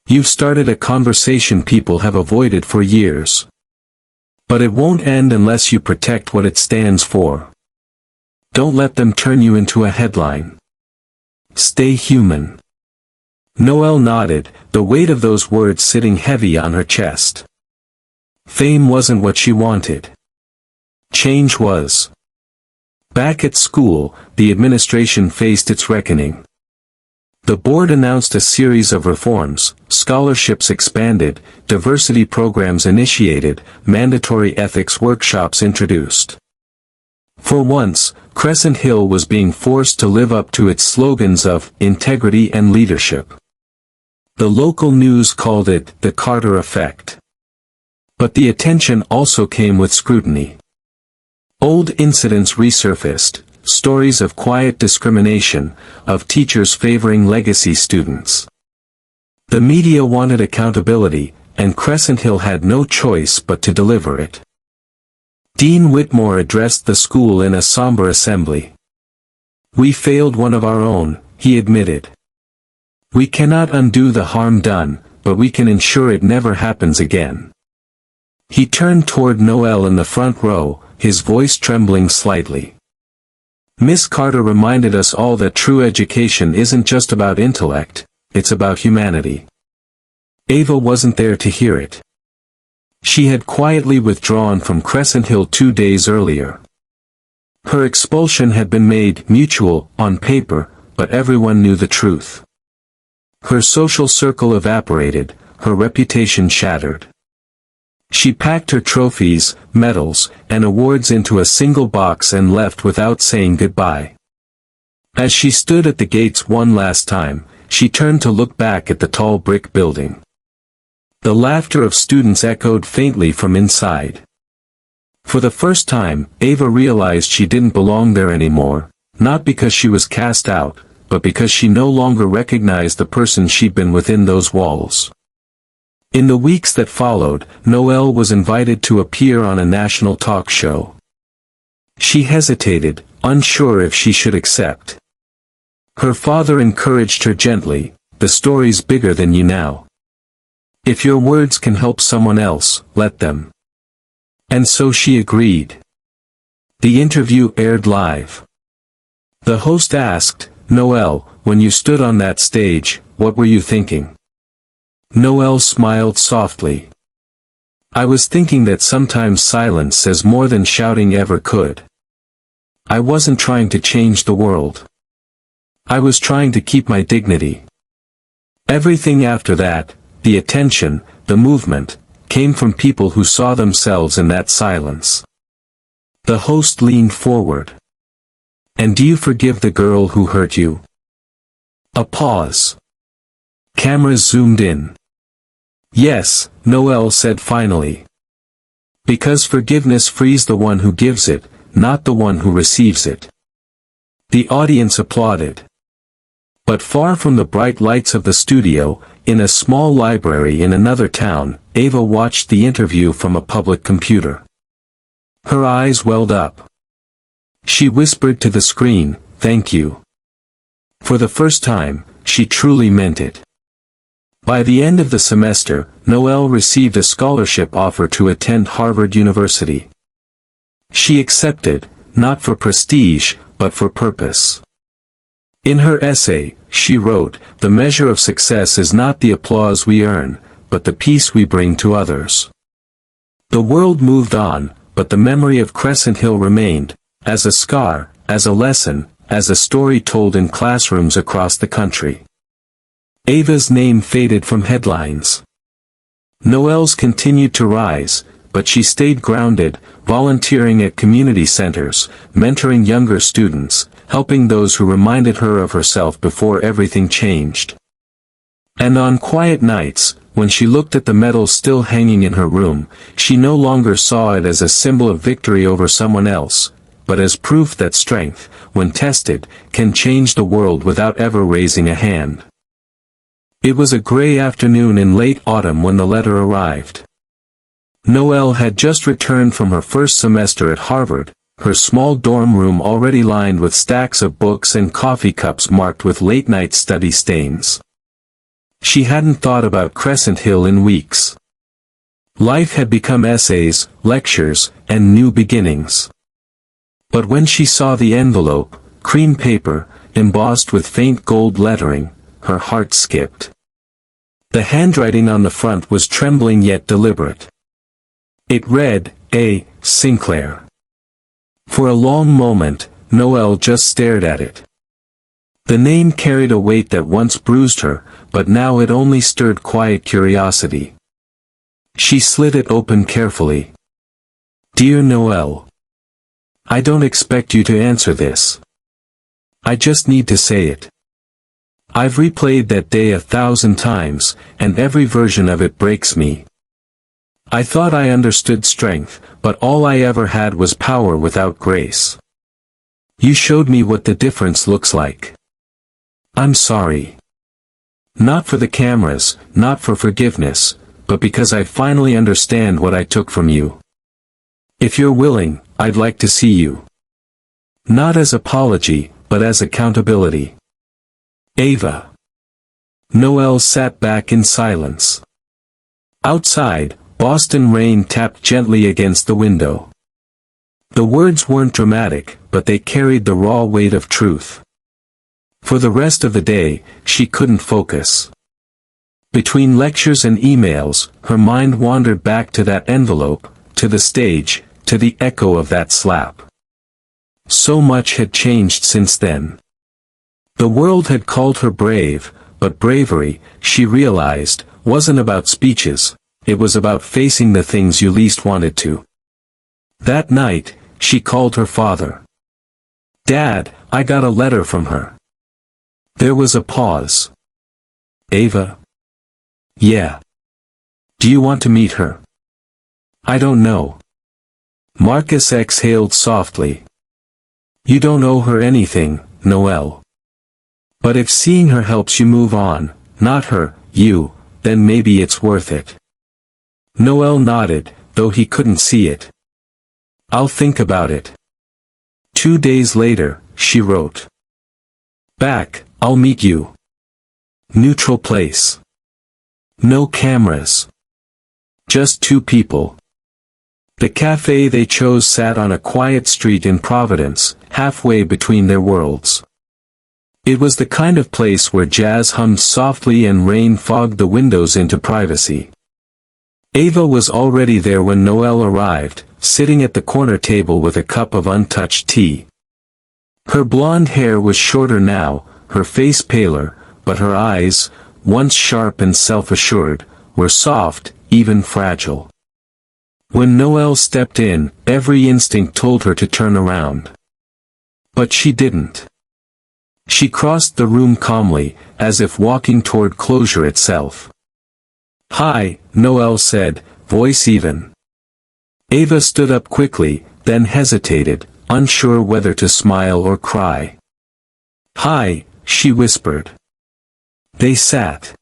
"You've started a conversation people have avoided for years. But it won't end unless you protect what it stands for. Don't let them turn you into a headline. Stay human." Noelle nodded, the weight of those words sitting heavy on her chest. Fame wasn't what she wanted. Change was. Back at school, the administration faced its reckoning. The board announced a series of reforms, scholarships expanded, diversity programs initiated, mandatory ethics workshops introduced. For once, Crescent Hill was being forced to live up to its slogans of integrity and leadership. The local news called it the Carter effect. But the attention also came with scrutiny. Old incidents resurfaced, stories of quiet discrimination, of teachers favoring legacy students. The media wanted accountability, and Crescent Hill had no choice but to deliver it. Dean Whitmore addressed the school in a somber assembly. "We failed one of our own," he admitted. "We cannot undo the harm done, but we can ensure it never happens again." He turned toward Noelle in the front row, his voice trembling slightly. "Miss Carter reminded us all that true education isn't just about intellect, it's about humanity." Ava wasn't there to hear it. She had quietly withdrawn from Crescent Hill 2 days earlier. Her expulsion had been made mutual, on paper, but everyone knew the truth. Her social circle evaporated, her reputation shattered. She packed her trophies, medals, and awards into a single box and left without saying goodbye. As she stood at the gates one last time, she turned to look back at the tall brick building. The laughter of students echoed faintly from inside. For the first time, Ava realized she didn't belong there anymore, not because she was cast out, but because she no longer recognized the person she'd been within those walls. In the weeks that followed, Noelle was invited to appear on a national talk show. She hesitated, unsure if she should accept. Her father encouraged her gently, "The story's bigger than you now. If your words can help someone else, let them." And so she agreed. The interview aired live. The host asked, "Noelle, when you stood on that stage, what were you thinking?" Noelle smiled softly. "I was thinking that sometimes silence says more than shouting ever could. I wasn't trying to change the world. I was trying to keep my dignity." Everything after that, the attention, the movement, came from people who saw themselves in that silence. The host leaned forward. "And do you forgive the girl who hurt you?" A pause. Cameras zoomed in. "Yes," Noelle said finally. "Because forgiveness frees the one who gives it, not the one who receives it." The audience applauded. But far from the bright lights of the studio, in a small library in another town, Ava watched the interview from a public computer. Her eyes welled up. She whispered to the screen, "Thank you. For the first time, she truly meant it. By the end of the semester, Noelle received a scholarship offer to attend Harvard University. She accepted, not for prestige, but for purpose. In her essay, she wrote, "The measure of success is not the applause we earn, but the peace we bring to others." The world moved on, but the memory of Crescent Hill remained, as a scar, as a lesson, as a story told in classrooms across the country. Ava's name faded from headlines. Noelle's continued to rise, but she stayed grounded, volunteering at community centers, mentoring younger students, helping those who reminded her of herself before everything changed. And on quiet nights, when she looked at the medal still hanging in her room, she no longer saw it as a symbol of victory over someone else, but as proof that strength, when tested, can change the world without ever raising a hand. It was a gray afternoon in late autumn when the letter arrived. Noelle had just returned from her first semester at Harvard, her small dorm room already lined with stacks of books and coffee cups marked with late-night study stains. She hadn't thought about Crescent Hill in weeks. Life had become essays, lectures, and new beginnings. But when she saw the envelope, cream paper, embossed with faint gold lettering, her heart skipped. The handwriting on the front was trembling yet deliberate. It read, "A. Sinclair." For a long moment, Noelle just stared at it. The name carried a weight that once bruised her, but now it only stirred quiet curiosity. She slid it open carefully. "Dear Noelle, I don't expect you to answer this. I just need to say it. I've replayed that day 1,000 times, and every version of it breaks me. I thought I understood strength, but all I ever had was power without grace. You showed me what the difference looks like. I'm sorry. Not for the cameras, not for forgiveness, but because I finally understand what I took from you. If you're willing, I'd like to see you. Not as apology, but as accountability. Ava." Noelle sat back in silence. Outside, Boston rain tapped gently against the window. The words weren't dramatic, but they carried the raw weight of truth. For the rest of the day, she couldn't focus. Between lectures and emails, her mind wandered back to that envelope, to the stage, to the echo of that slap. So much had changed since then. The world had called her brave, but bravery, she realized, wasn't about speeches, it was about facing the things you least wanted to. That night, she called her father. "Dad, I got a letter from her." There was a pause. "Ava?" "Yeah. Do you want to meet her?" "I don't know." Marcus exhaled softly. "You don't owe her anything, Noelle. But if seeing her helps you move on, not her, you, then maybe it's worth it." Noelle nodded, though he couldn't see it. "I'll think about it." 2 days later, she wrote. "Back, I'll meet you. Neutral place. No cameras. Just two people." The cafe they chose sat on a quiet street in Providence, halfway between their worlds. It was the kind of place where jazz hummed softly and rain fogged the windows into privacy. Ava was already there when Noelle arrived, sitting at the corner table with a cup of untouched tea. Her blonde hair was shorter now, her face paler, but her eyes, once sharp and self-assured, were soft, even fragile. When Noelle stepped in, every instinct told her to turn around. But she didn't. She crossed the room calmly, as if walking toward closure itself. "Hi," Noelle said, voice even. Ava stood up quickly, then hesitated, unsure whether to smile or cry. "Hi," she whispered. They sat.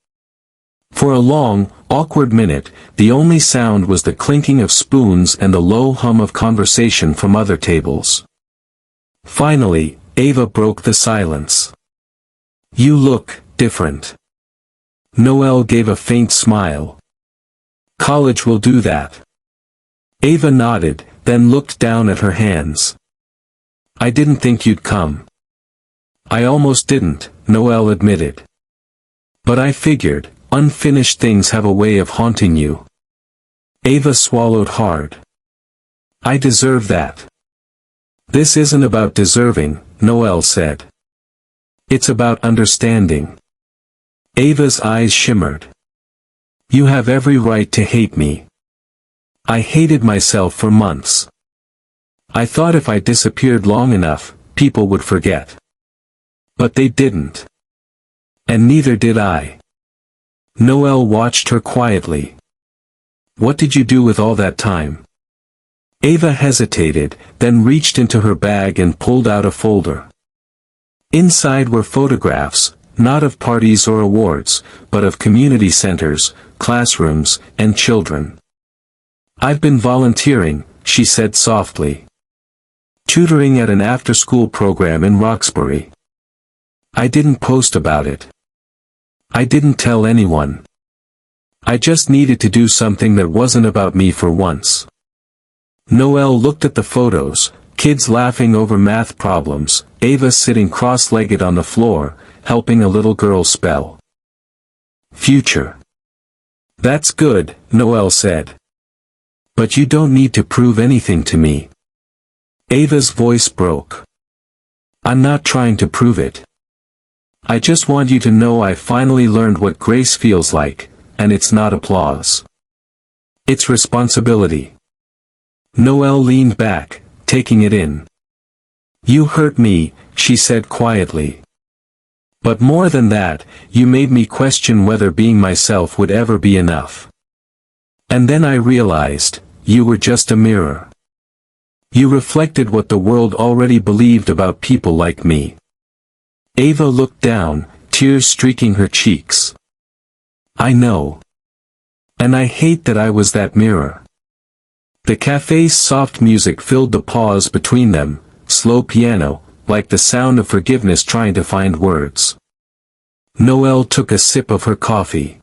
For a long, awkward minute, the only sound was the clinking of spoons and the low hum of conversation from other tables. Finally, Ava broke the silence. You look different. Noelle gave a faint smile. College will do that. Ava nodded, then looked down at her hands. I didn't think you'd come. I almost didn't, Noelle admitted. But I figured, unfinished things have a way of haunting you. Ava swallowed hard. I deserve that. This isn't about deserving, Noelle said. It's about understanding. Ava's eyes shimmered. You have every right to hate me. I hated myself for months. I thought if I disappeared long enough, people would forget. But they didn't. And neither did I. Noelle watched her quietly. What did you do with all that time? Ava hesitated, then reached into her bag and pulled out a folder. Inside were photographs, not of parties or awards, but of community centers, classrooms, and children. I've been volunteering, she said softly. Tutoring at an after-school program in Roxbury. I didn't post about it. I didn't tell anyone. I just needed to do something that wasn't about me for once. Noelle looked at the photos, kids laughing over math problems, Ava sitting cross-legged on the floor, helping a little girl spell. Future. That's good, Noelle said. But you don't need to prove anything to me. Ava's voice broke. I'm not trying to prove it. I just want you to know I finally learned what grace feels like, and it's not applause. It's responsibility. Noelle leaned back, taking it in. You hurt me, she said quietly. But more than that, you made me question whether being myself would ever be enough. And then I realized, you were just a mirror. You reflected what the world already believed about people like me. Ava looked down, tears streaking her cheeks. I know. And I hate that I was that mirror. The cafe's soft music filled the pause between them, slow piano, like the sound of forgiveness trying to find words. Noelle took a sip of her coffee.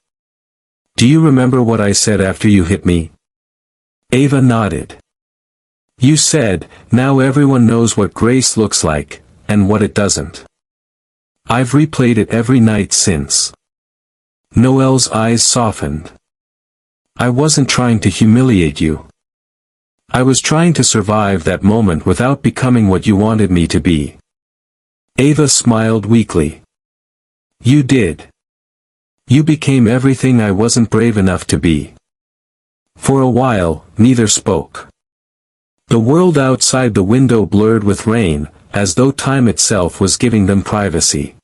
Do you remember what I said after you hit me? Ava nodded. You said, now everyone knows what grace looks like, and what it doesn't. I've replayed it every night since. Noelle's eyes softened. I wasn't trying to humiliate you. I was trying to survive that moment without becoming what you wanted me to be. Ava smiled weakly. You did. You became everything I wasn't brave enough to be. For a while, neither spoke. The world outside the window blurred with rain, as though time itself was giving them privacy.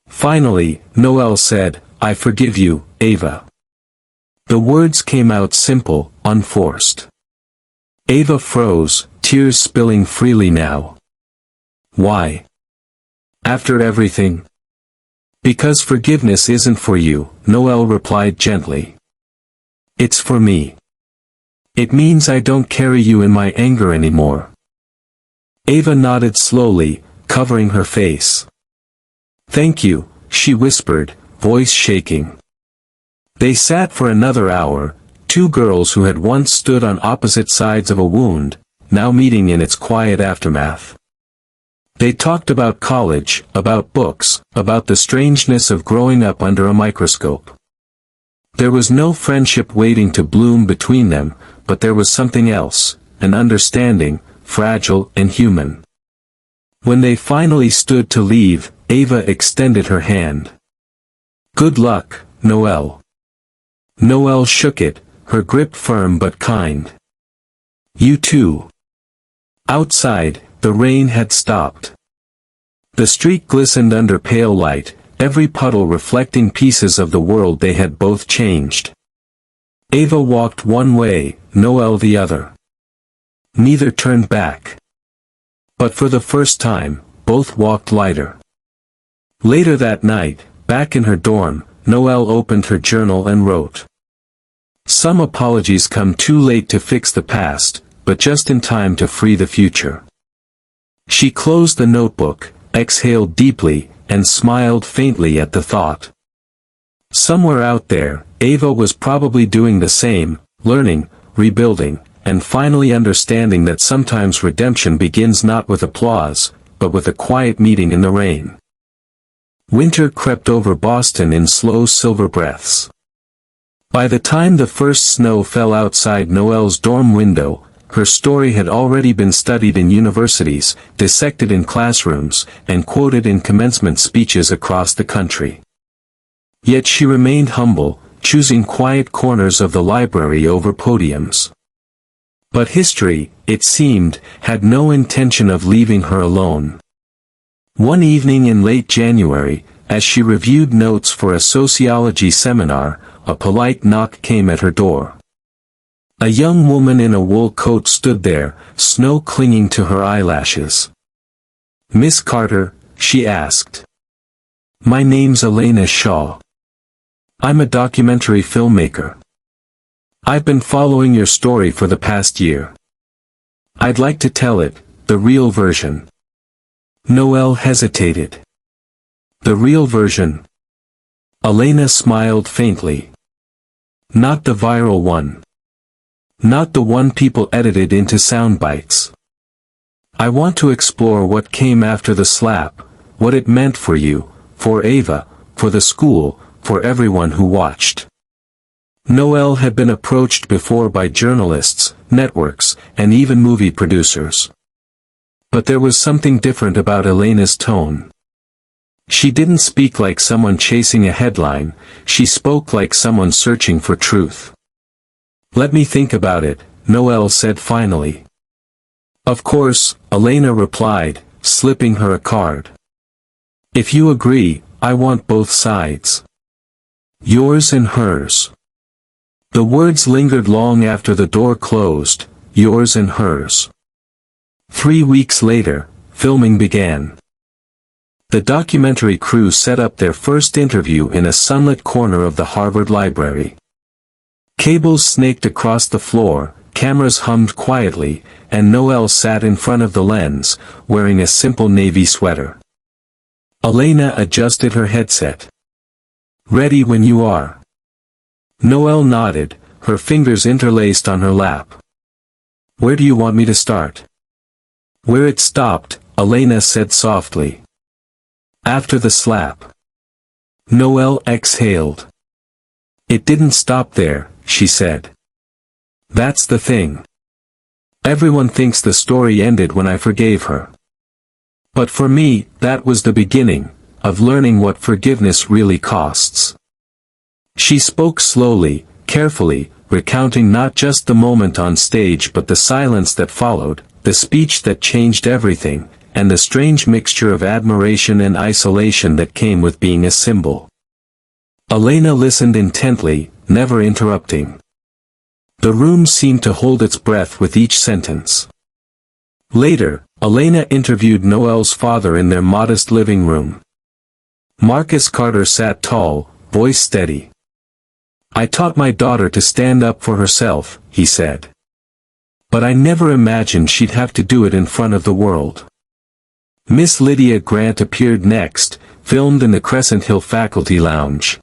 Finally, Noelle said, I forgive you, Ava. The words came out simple, unforced. Ava froze, tears spilling freely now. Why? After everything? Because forgiveness isn't for you, Noelle replied gently. It's for me. It means I don't carry you in my anger anymore. Ava nodded slowly, covering her face. Thank you, she whispered, voice shaking. They sat for another hour, two girls who had once stood on opposite sides of a wound, now meeting in its quiet aftermath. They talked about college, about books, about the strangeness of growing up under a microscope. There was no friendship waiting to bloom between them, but there was something else, an understanding, fragile and human. When they finally stood to leave, Ava extended her hand. Good luck, Noelle. Noelle shook it, her grip firm but kind. You too. Outside, the rain had stopped. The street glistened under pale light, every puddle reflecting pieces of the world they had both changed. Ava walked one way, Noelle the other. Neither turned back. But for the first time, both walked lighter. Later that night, back in her dorm, Noelle opened her journal and wrote. Some apologies come too late to fix the past, but just in time to free the future. She closed the notebook, exhaled deeply, and smiled faintly at the thought. Somewhere out there, Ava was probably doing the same, learning, rebuilding, and finally understanding that sometimes redemption begins not with applause, but with a quiet meeting in the rain. Winter crept over Boston in slow silver breaths. By the time the first snow fell outside Noelle's dorm window, her story had already been studied in universities, dissected in classrooms, and quoted in commencement speeches across the country. Yet she remained humble, choosing quiet corners of the library over podiums. But history, it seemed, had no intention of leaving her alone. One evening in late January, as she reviewed notes for a sociology seminar, a polite knock came at her door. A young woman in a wool coat stood there, snow clinging to her eyelashes. "Miss Carter?" she asked. "My name's Elena Shaw. I'm a documentary filmmaker. I've been following your story for the past year. I'd like to tell it, the real version." Noelle hesitated. "The real version?" Elena smiled faintly. "Not the viral one. Not the one people edited into sound bites. I want to explore what came after the slap, what it meant for you, for Ava, for the school, for everyone who watched." Noelle had been approached before by journalists, networks, and even movie producers. But there was something different about Elena's tone. She didn't speak like someone chasing a headline, she spoke like someone searching for truth. "Let me think about it," Noelle said finally. "Of course," Elena replied, slipping her a card. "If you agree, I want both sides. Yours and hers." The words lingered long after the door closed, yours and hers. 3 weeks later, filming began. The documentary crew set up their first interview in a sunlit corner of the Harvard Library. Cables snaked across the floor, cameras hummed quietly, and Noelle sat in front of the lens, wearing a simple navy sweater. Elena adjusted her headset. "Ready when you are." Noelle nodded, her fingers interlaced on her lap. "Where do you want me to start?" "Where it stopped," Elena said softly. "After the slap." Noelle exhaled. "It didn't stop there," she said. "That's the thing. Everyone thinks the story ended when I forgave her. But for me, that was the beginning, of learning what forgiveness really costs." She spoke slowly, carefully, recounting not just the moment on stage but the silence that followed, the speech that changed everything, and the strange mixture of admiration and isolation that came with being a symbol. Elena listened intently, never interrupting. The room seemed to hold its breath with each sentence. Later, Elena interviewed Noelle's father in their modest living room. Marcus Carter sat tall, voice steady. "I taught my daughter to stand up for herself," he said. "But I never imagined she'd have to do it in front of the world." Miss Lydia Grant appeared next, filmed in the Crescent Hill faculty lounge.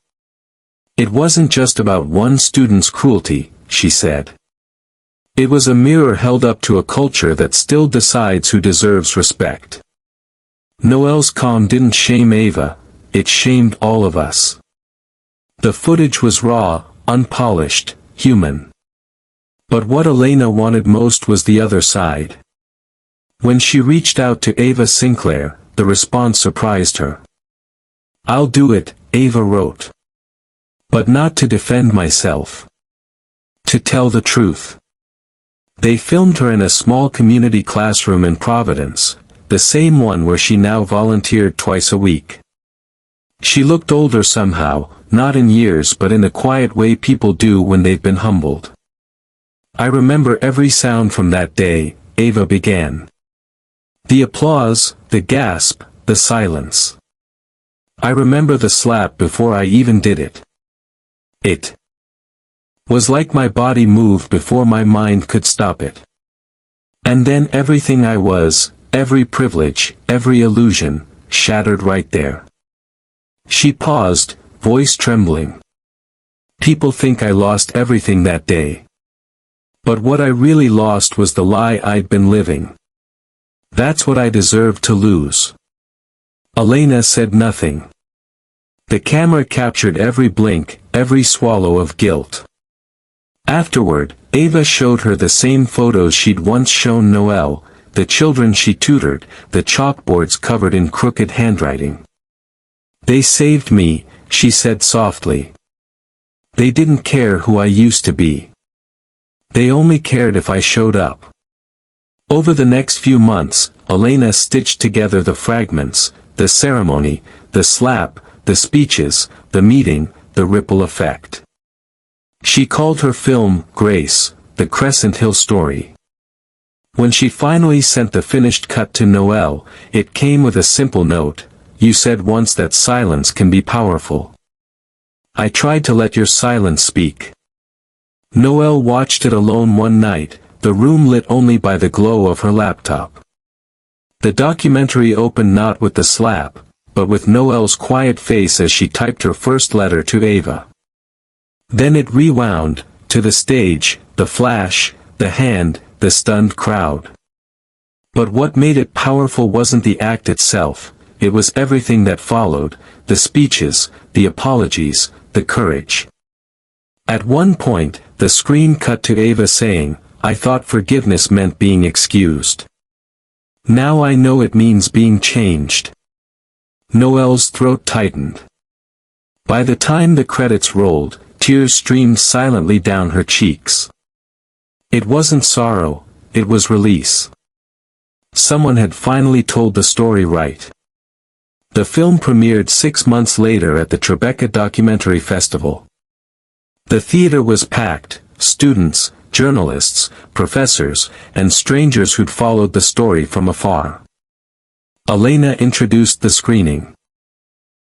"It wasn't just about one student's cruelty," she said. "It was a mirror held up to a culture that still decides who deserves respect." Noelle's calm didn't shame Ava, it shamed all of us. The footage was raw, unpolished, human. But what Elena wanted most was the other side. When she reached out to Ava Sinclair, the response surprised her. "I'll do it," Ava wrote. "But not to defend myself. To tell the truth." They filmed her in a small community classroom in Providence, the same one where she now volunteered twice a week. She looked older somehow, not in years but in the quiet way people do when they've been humbled. "I remember every sound from that day," Ava began. "The applause, the gasp, the silence. I remember the slap before I even did it. It was like my body moved before my mind could stop it. And then everything I was, every privilege, every illusion, shattered right there." She paused, voice trembling. People think I lost everything that day. But what I really lost was the lie I'd been living. That's what I deserved to lose. Elena said nothing. The camera captured every blink, every swallow of guilt. Afterward, Ava showed her the same photos she'd once shown Noelle, the children she tutored, the chalkboards covered in crooked handwriting. They saved me, she said softly. They didn't care who I used to be. They only cared if I showed up. Over the next few months, Elena stitched together the fragments, the ceremony, the slap, the speeches, the meeting, the ripple effect. She called her film, Grace, the Crescent Hill story. When she finally sent the finished cut to Noelle, it came with a simple note: "You said once that silence can be powerful. I tried to let your silence speak." Noelle watched it alone one night, the room lit only by the glow of her laptop. The documentary opened not with the slap, but with Noelle's quiet face as she typed her first letter to Ava. Then it rewound, to the stage, the flash, the hand, the stunned crowd. But what made it powerful wasn't the act itself, it was everything that followed, the speeches, the apologies, the courage. At one point, the screen cut to Ava saying, "I thought forgiveness meant being excused. Now I know it means being changed." Noelle's throat tightened. By the time the credits rolled, tears streamed silently down her cheeks. It wasn't sorrow, it was release. Someone had finally told the story right. The film premiered 6 months later at the Tribeca Documentary Festival. The theater was packed, students, journalists, professors, and strangers who'd followed the story from afar. Elena introduced the screening.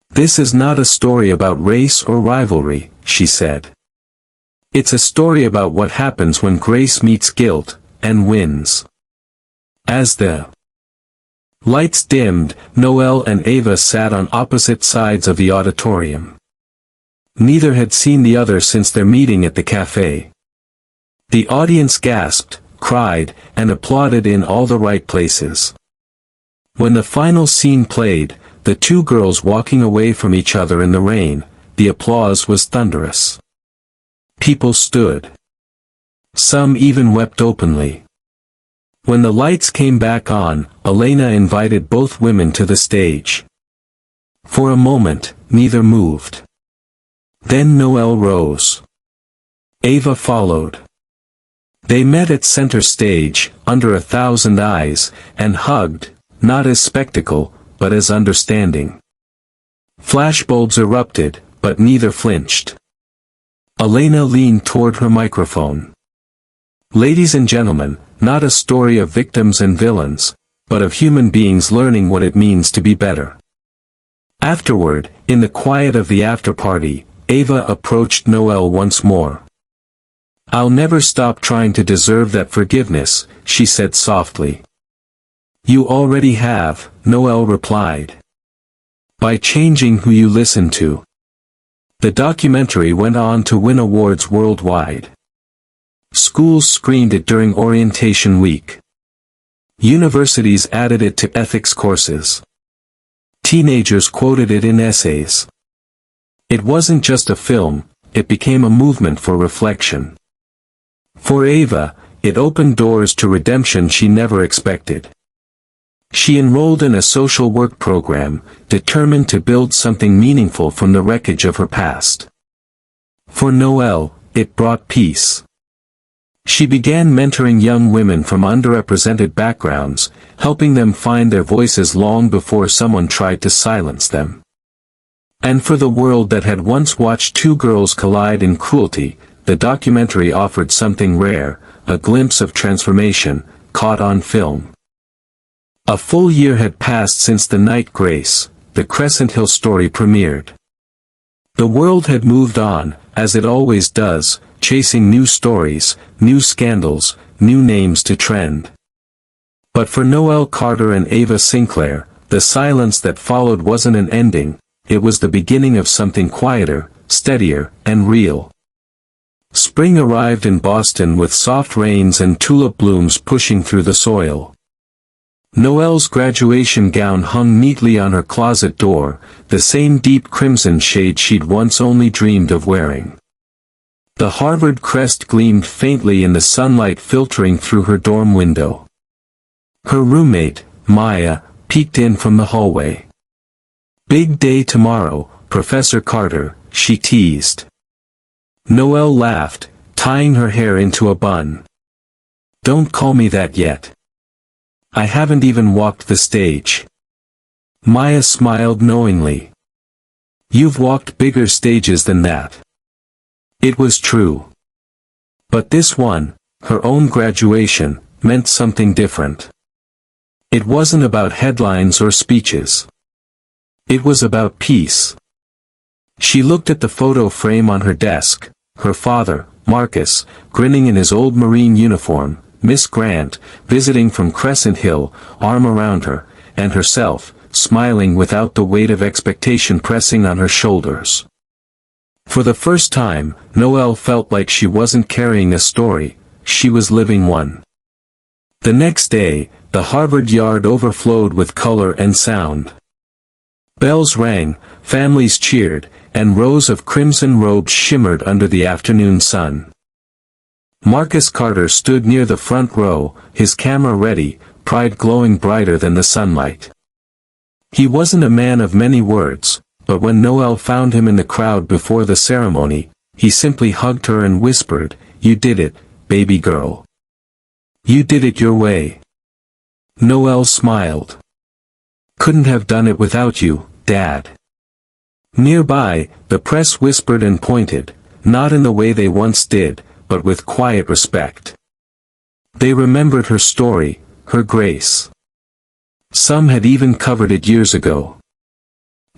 "This is not a story about race or rivalry," she said. "It's a story about what happens when grace meets guilt, and wins." As the lights dimmed, Noelle and Ava sat on opposite sides of the auditorium. Neither had seen the other since their meeting at the cafe. The audience gasped, cried, and applauded in all the right places. When the final scene played, the two girls walking away from each other in the rain, the applause was thunderous. People stood. Some even wept openly. When the lights came back on, Elena invited both women to the stage. For a moment, neither moved. Then Noelle rose. Ava followed. They met at center stage, under 1,000 eyes, and hugged, not as spectacle, but as understanding. Flashbulbs erupted, but neither flinched. Elena leaned toward her microphone. "Ladies and gentlemen, not a story of victims and villains, but of human beings learning what it means to be better." Afterward, in the quiet of the after-party, Ava approached Noelle once more. "I'll never stop trying to deserve that forgiveness," she said softly. "You already have," Noelle replied. "By changing who you listen to." The documentary went on to win awards worldwide. Schools screened it during orientation week. Universities added it to ethics courses. Teenagers quoted it in essays. It wasn't just a film, it became a movement for reflection. For Ava, it opened doors to redemption she never expected. She enrolled in a social work program, determined to build something meaningful from the wreckage of her past. For Noelle, it brought peace. She began mentoring young women from underrepresented backgrounds, helping them find their voices long before someone tried to silence them. And for the world that had once watched two girls collide in cruelty, the documentary offered something rare, a glimpse of transformation, caught on film. A full year had passed since the night Grace, the Crescent Hill story premiered. The world had moved on, as it always does, chasing new stories, new scandals, new names to trend. But for Noelle Carter and Ava Sinclair, the silence that followed wasn't an ending, it was the beginning of something quieter, steadier, and real. Spring arrived in Boston with soft rains and tulip blooms pushing through the soil. Noelle's graduation gown hung neatly on her closet door, the same deep crimson shade she'd once only dreamed of wearing. The Harvard crest gleamed faintly in the sunlight filtering through her dorm window. Her roommate, Maya, peeked in from the hallway. "Big day tomorrow, Professor Carter," she teased. Noelle laughed, tying her hair into a bun. "Don't call me that yet. I haven't even walked the stage." Maya smiled knowingly. "You've walked bigger stages than that." It was true. But this one, her own graduation, meant something different. It wasn't about headlines or speeches. It was about peace. She looked at the photo frame on her desk, her father, Marcus, grinning in his old Marine uniform, Miss Grant, visiting from Crescent Hill, arm around her, and herself, smiling without the weight of expectation pressing on her shoulders. For the first time, Noelle felt like she wasn't carrying a story, she was living one. The next day, the Harvard yard overflowed with color and sound. Bells rang, families cheered, and rows of crimson robes shimmered under the afternoon sun. Marcus Carter stood near the front row, his camera ready, pride glowing brighter than the sunlight. He wasn't a man of many words, but when Noelle found him in the crowd before the ceremony, he simply hugged her and whispered, "You did it, baby girl. You did it your way." Noelle smiled. "Couldn't have done it without you, Dad." Nearby, the press whispered and pointed, not in the way they once did, but with quiet respect. They remembered her story, her grace. Some had even covered it years ago.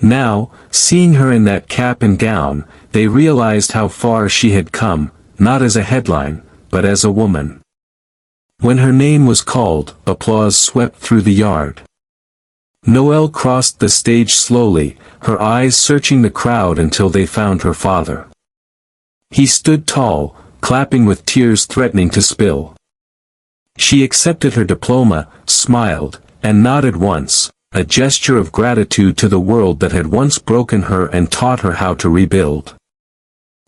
Now, seeing her in that cap and gown, they realized how far she had come, not as a headline, but as a woman. When her name was called, applause swept through the yard. Noelle crossed the stage slowly, her eyes searching the crowd until they found her father. He stood tall, clapping with tears threatening to spill. She accepted her diploma, smiled, and nodded once, a gesture of gratitude to the world that had once broken her and taught her how to rebuild.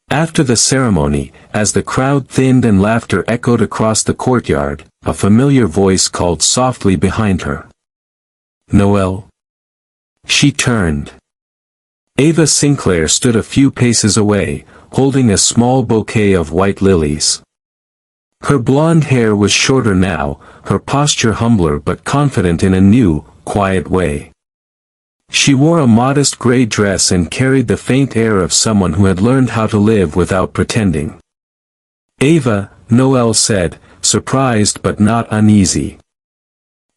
After the ceremony, as the crowd thinned and laughter echoed across the courtyard, a familiar voice called softly behind her. "Noelle?" She turned. Ava Sinclair stood a few paces away, holding a small bouquet of white lilies. Her blonde hair was shorter now, her posture humbler but confident in a new, quiet way. She wore a modest gray dress and carried the faint air of someone who had learned how to live without pretending. "Ava," Noelle said, surprised but not uneasy.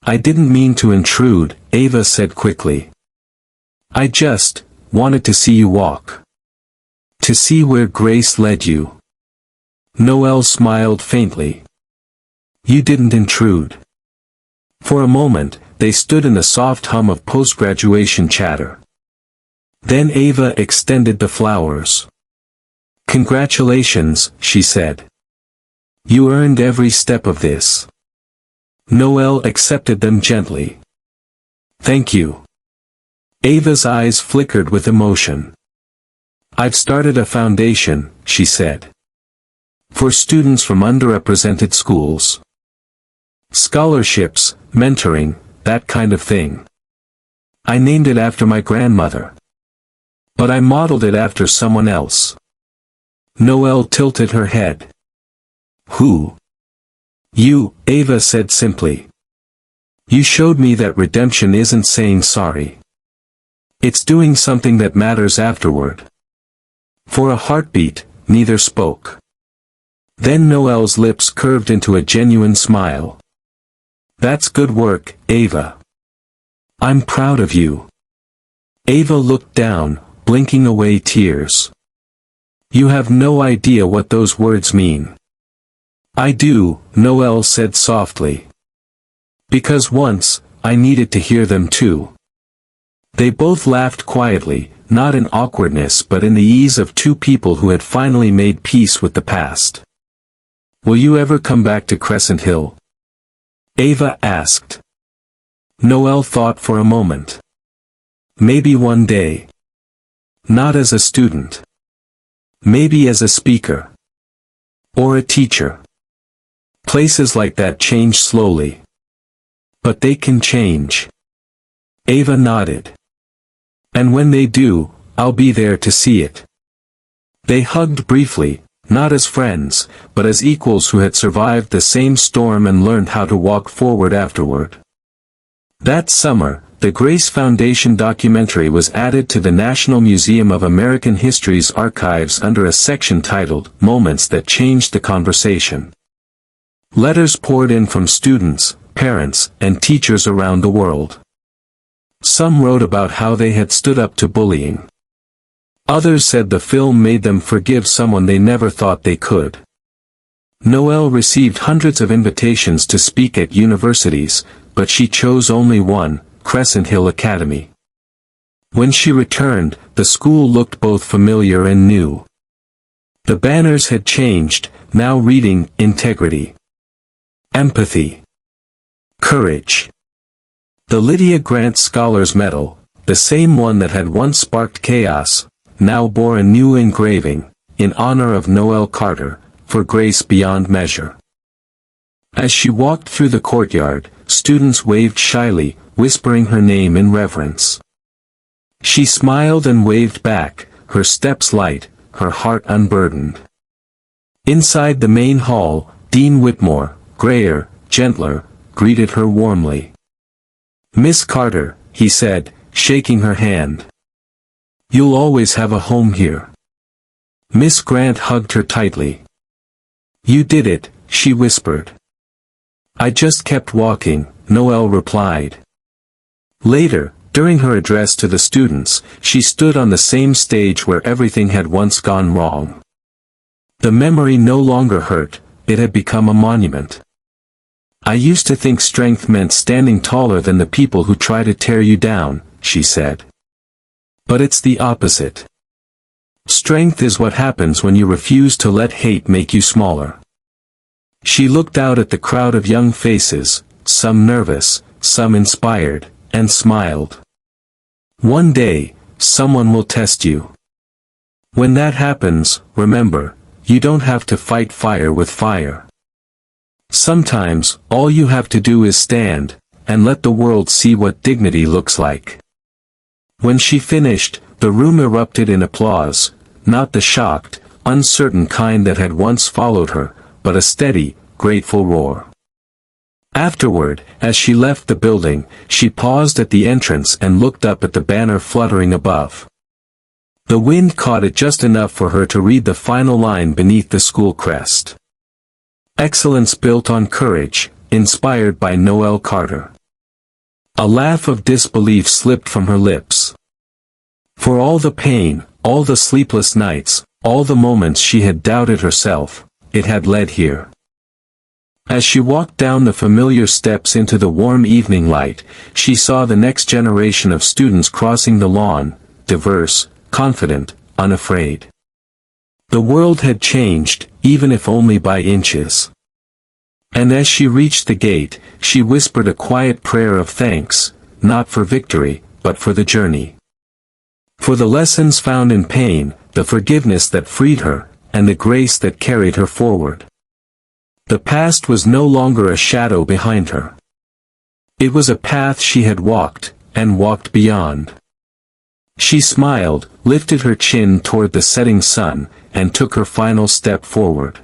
"I didn't mean to intrude," Ava said quickly. "I just wanted to see you walk. To see where grace led you." Noelle smiled faintly. "You didn't intrude." For a moment, they stood in the soft hum of post-graduation chatter. Then Ava extended the flowers. "Congratulations," she said. "You earned every step of this." Noelle accepted them gently. "Thank you." Ava's eyes flickered with emotion. "I've started a foundation," she said. "For students from underrepresented schools. Scholarships, mentoring, that kind of thing. I named it after my grandmother. But I modeled it after someone else." Noelle tilted her head. "Who?" "You," Ava said simply. "You showed me that redemption isn't saying sorry. It's doing something that matters afterward." For a heartbeat, neither spoke. Then Noelle's lips curved into a genuine smile. "That's good work, Ava. I'm proud of you." Ava looked down, blinking away tears. "You have no idea what those words mean." "I do," Noelle said softly. "Because once, I needed to hear them too." They both laughed quietly, not in awkwardness but in the ease of two people who had finally made peace with the past. "Will you ever come back to Crescent Hill?" Ava asked. Noelle thought for a moment. "Maybe one day. Not as a student. Maybe as a speaker. Or a teacher. Places like that change slowly. But they can change." Ava nodded. "And when they do, I'll be there to see it." They hugged briefly, not as friends, but as equals who had survived the same storm and learned how to walk forward afterward. That summer, the Grace Foundation documentary was added to the National Museum of American History's archives under a section titled "Moments That Changed the Conversation." Letters poured in from students, parents, and teachers around the world. Some wrote about how they had stood up to bullying. Others said the film made them forgive someone they never thought they could. Noelle received hundreds of invitations to speak at universities, but she chose only one, Crescent Hill Academy. When she returned, the school looked both familiar and new. The banners had changed, now reading, "Integrity. Empathy. Courage." The Lydia Grant Scholars Medal, the same one that had once sparked chaos, now bore a new engraving, "In honor of Noelle Carter, for grace beyond measure." As she walked through the courtyard, students waved shyly, whispering her name in reverence. She smiled and waved back, her steps light, her heart unburdened. Inside the main hall, Dean Whitmore, grayer, gentler, greeted her warmly. "Miss Carter," he said, shaking her hand. "You'll always have a home here." Miss Grant hugged her tightly. "You did it," she whispered. "I just kept walking," Noelle replied. Later, during her address to the students, she stood on the same stage where everything had once gone wrong. The memory no longer hurt, it had become a monument. "I used to think strength meant standing taller than the people who try to tear you down," she said. "But it's the opposite. Strength is what happens when you refuse to let hate make you smaller." She looked out at the crowd of young faces, some nervous, some inspired, and smiled. "One day, someone will test you. When that happens, remember, you don't have to fight fire with fire. Sometimes, all you have to do is stand, and let the world see what dignity looks like." When she finished, the room erupted in applause, not the shocked, uncertain kind that had once followed her, but a steady, grateful roar. Afterward, as she left the building, she paused at the entrance and looked up at the banner fluttering above. The wind caught it just enough for her to read the final line beneath the school crest. "Excellence built on courage, inspired by Noelle Carter." A laugh of disbelief slipped from her lips. For all the pain, all the sleepless nights, all the moments she had doubted herself, it had led here. As she walked down the familiar steps into the warm evening light, she saw the next generation of students crossing the lawn, diverse, confident, unafraid. The world had changed, even if only by inches. And as she reached the gate, she whispered a quiet prayer of thanks, not for victory, but for the journey. For the lessons found in pain, the forgiveness that freed her, and the grace that carried her forward. The past was no longer a shadow behind her. It was a path she had walked, and walked beyond. She smiled, lifted her chin toward the setting sun, and took her final step forward.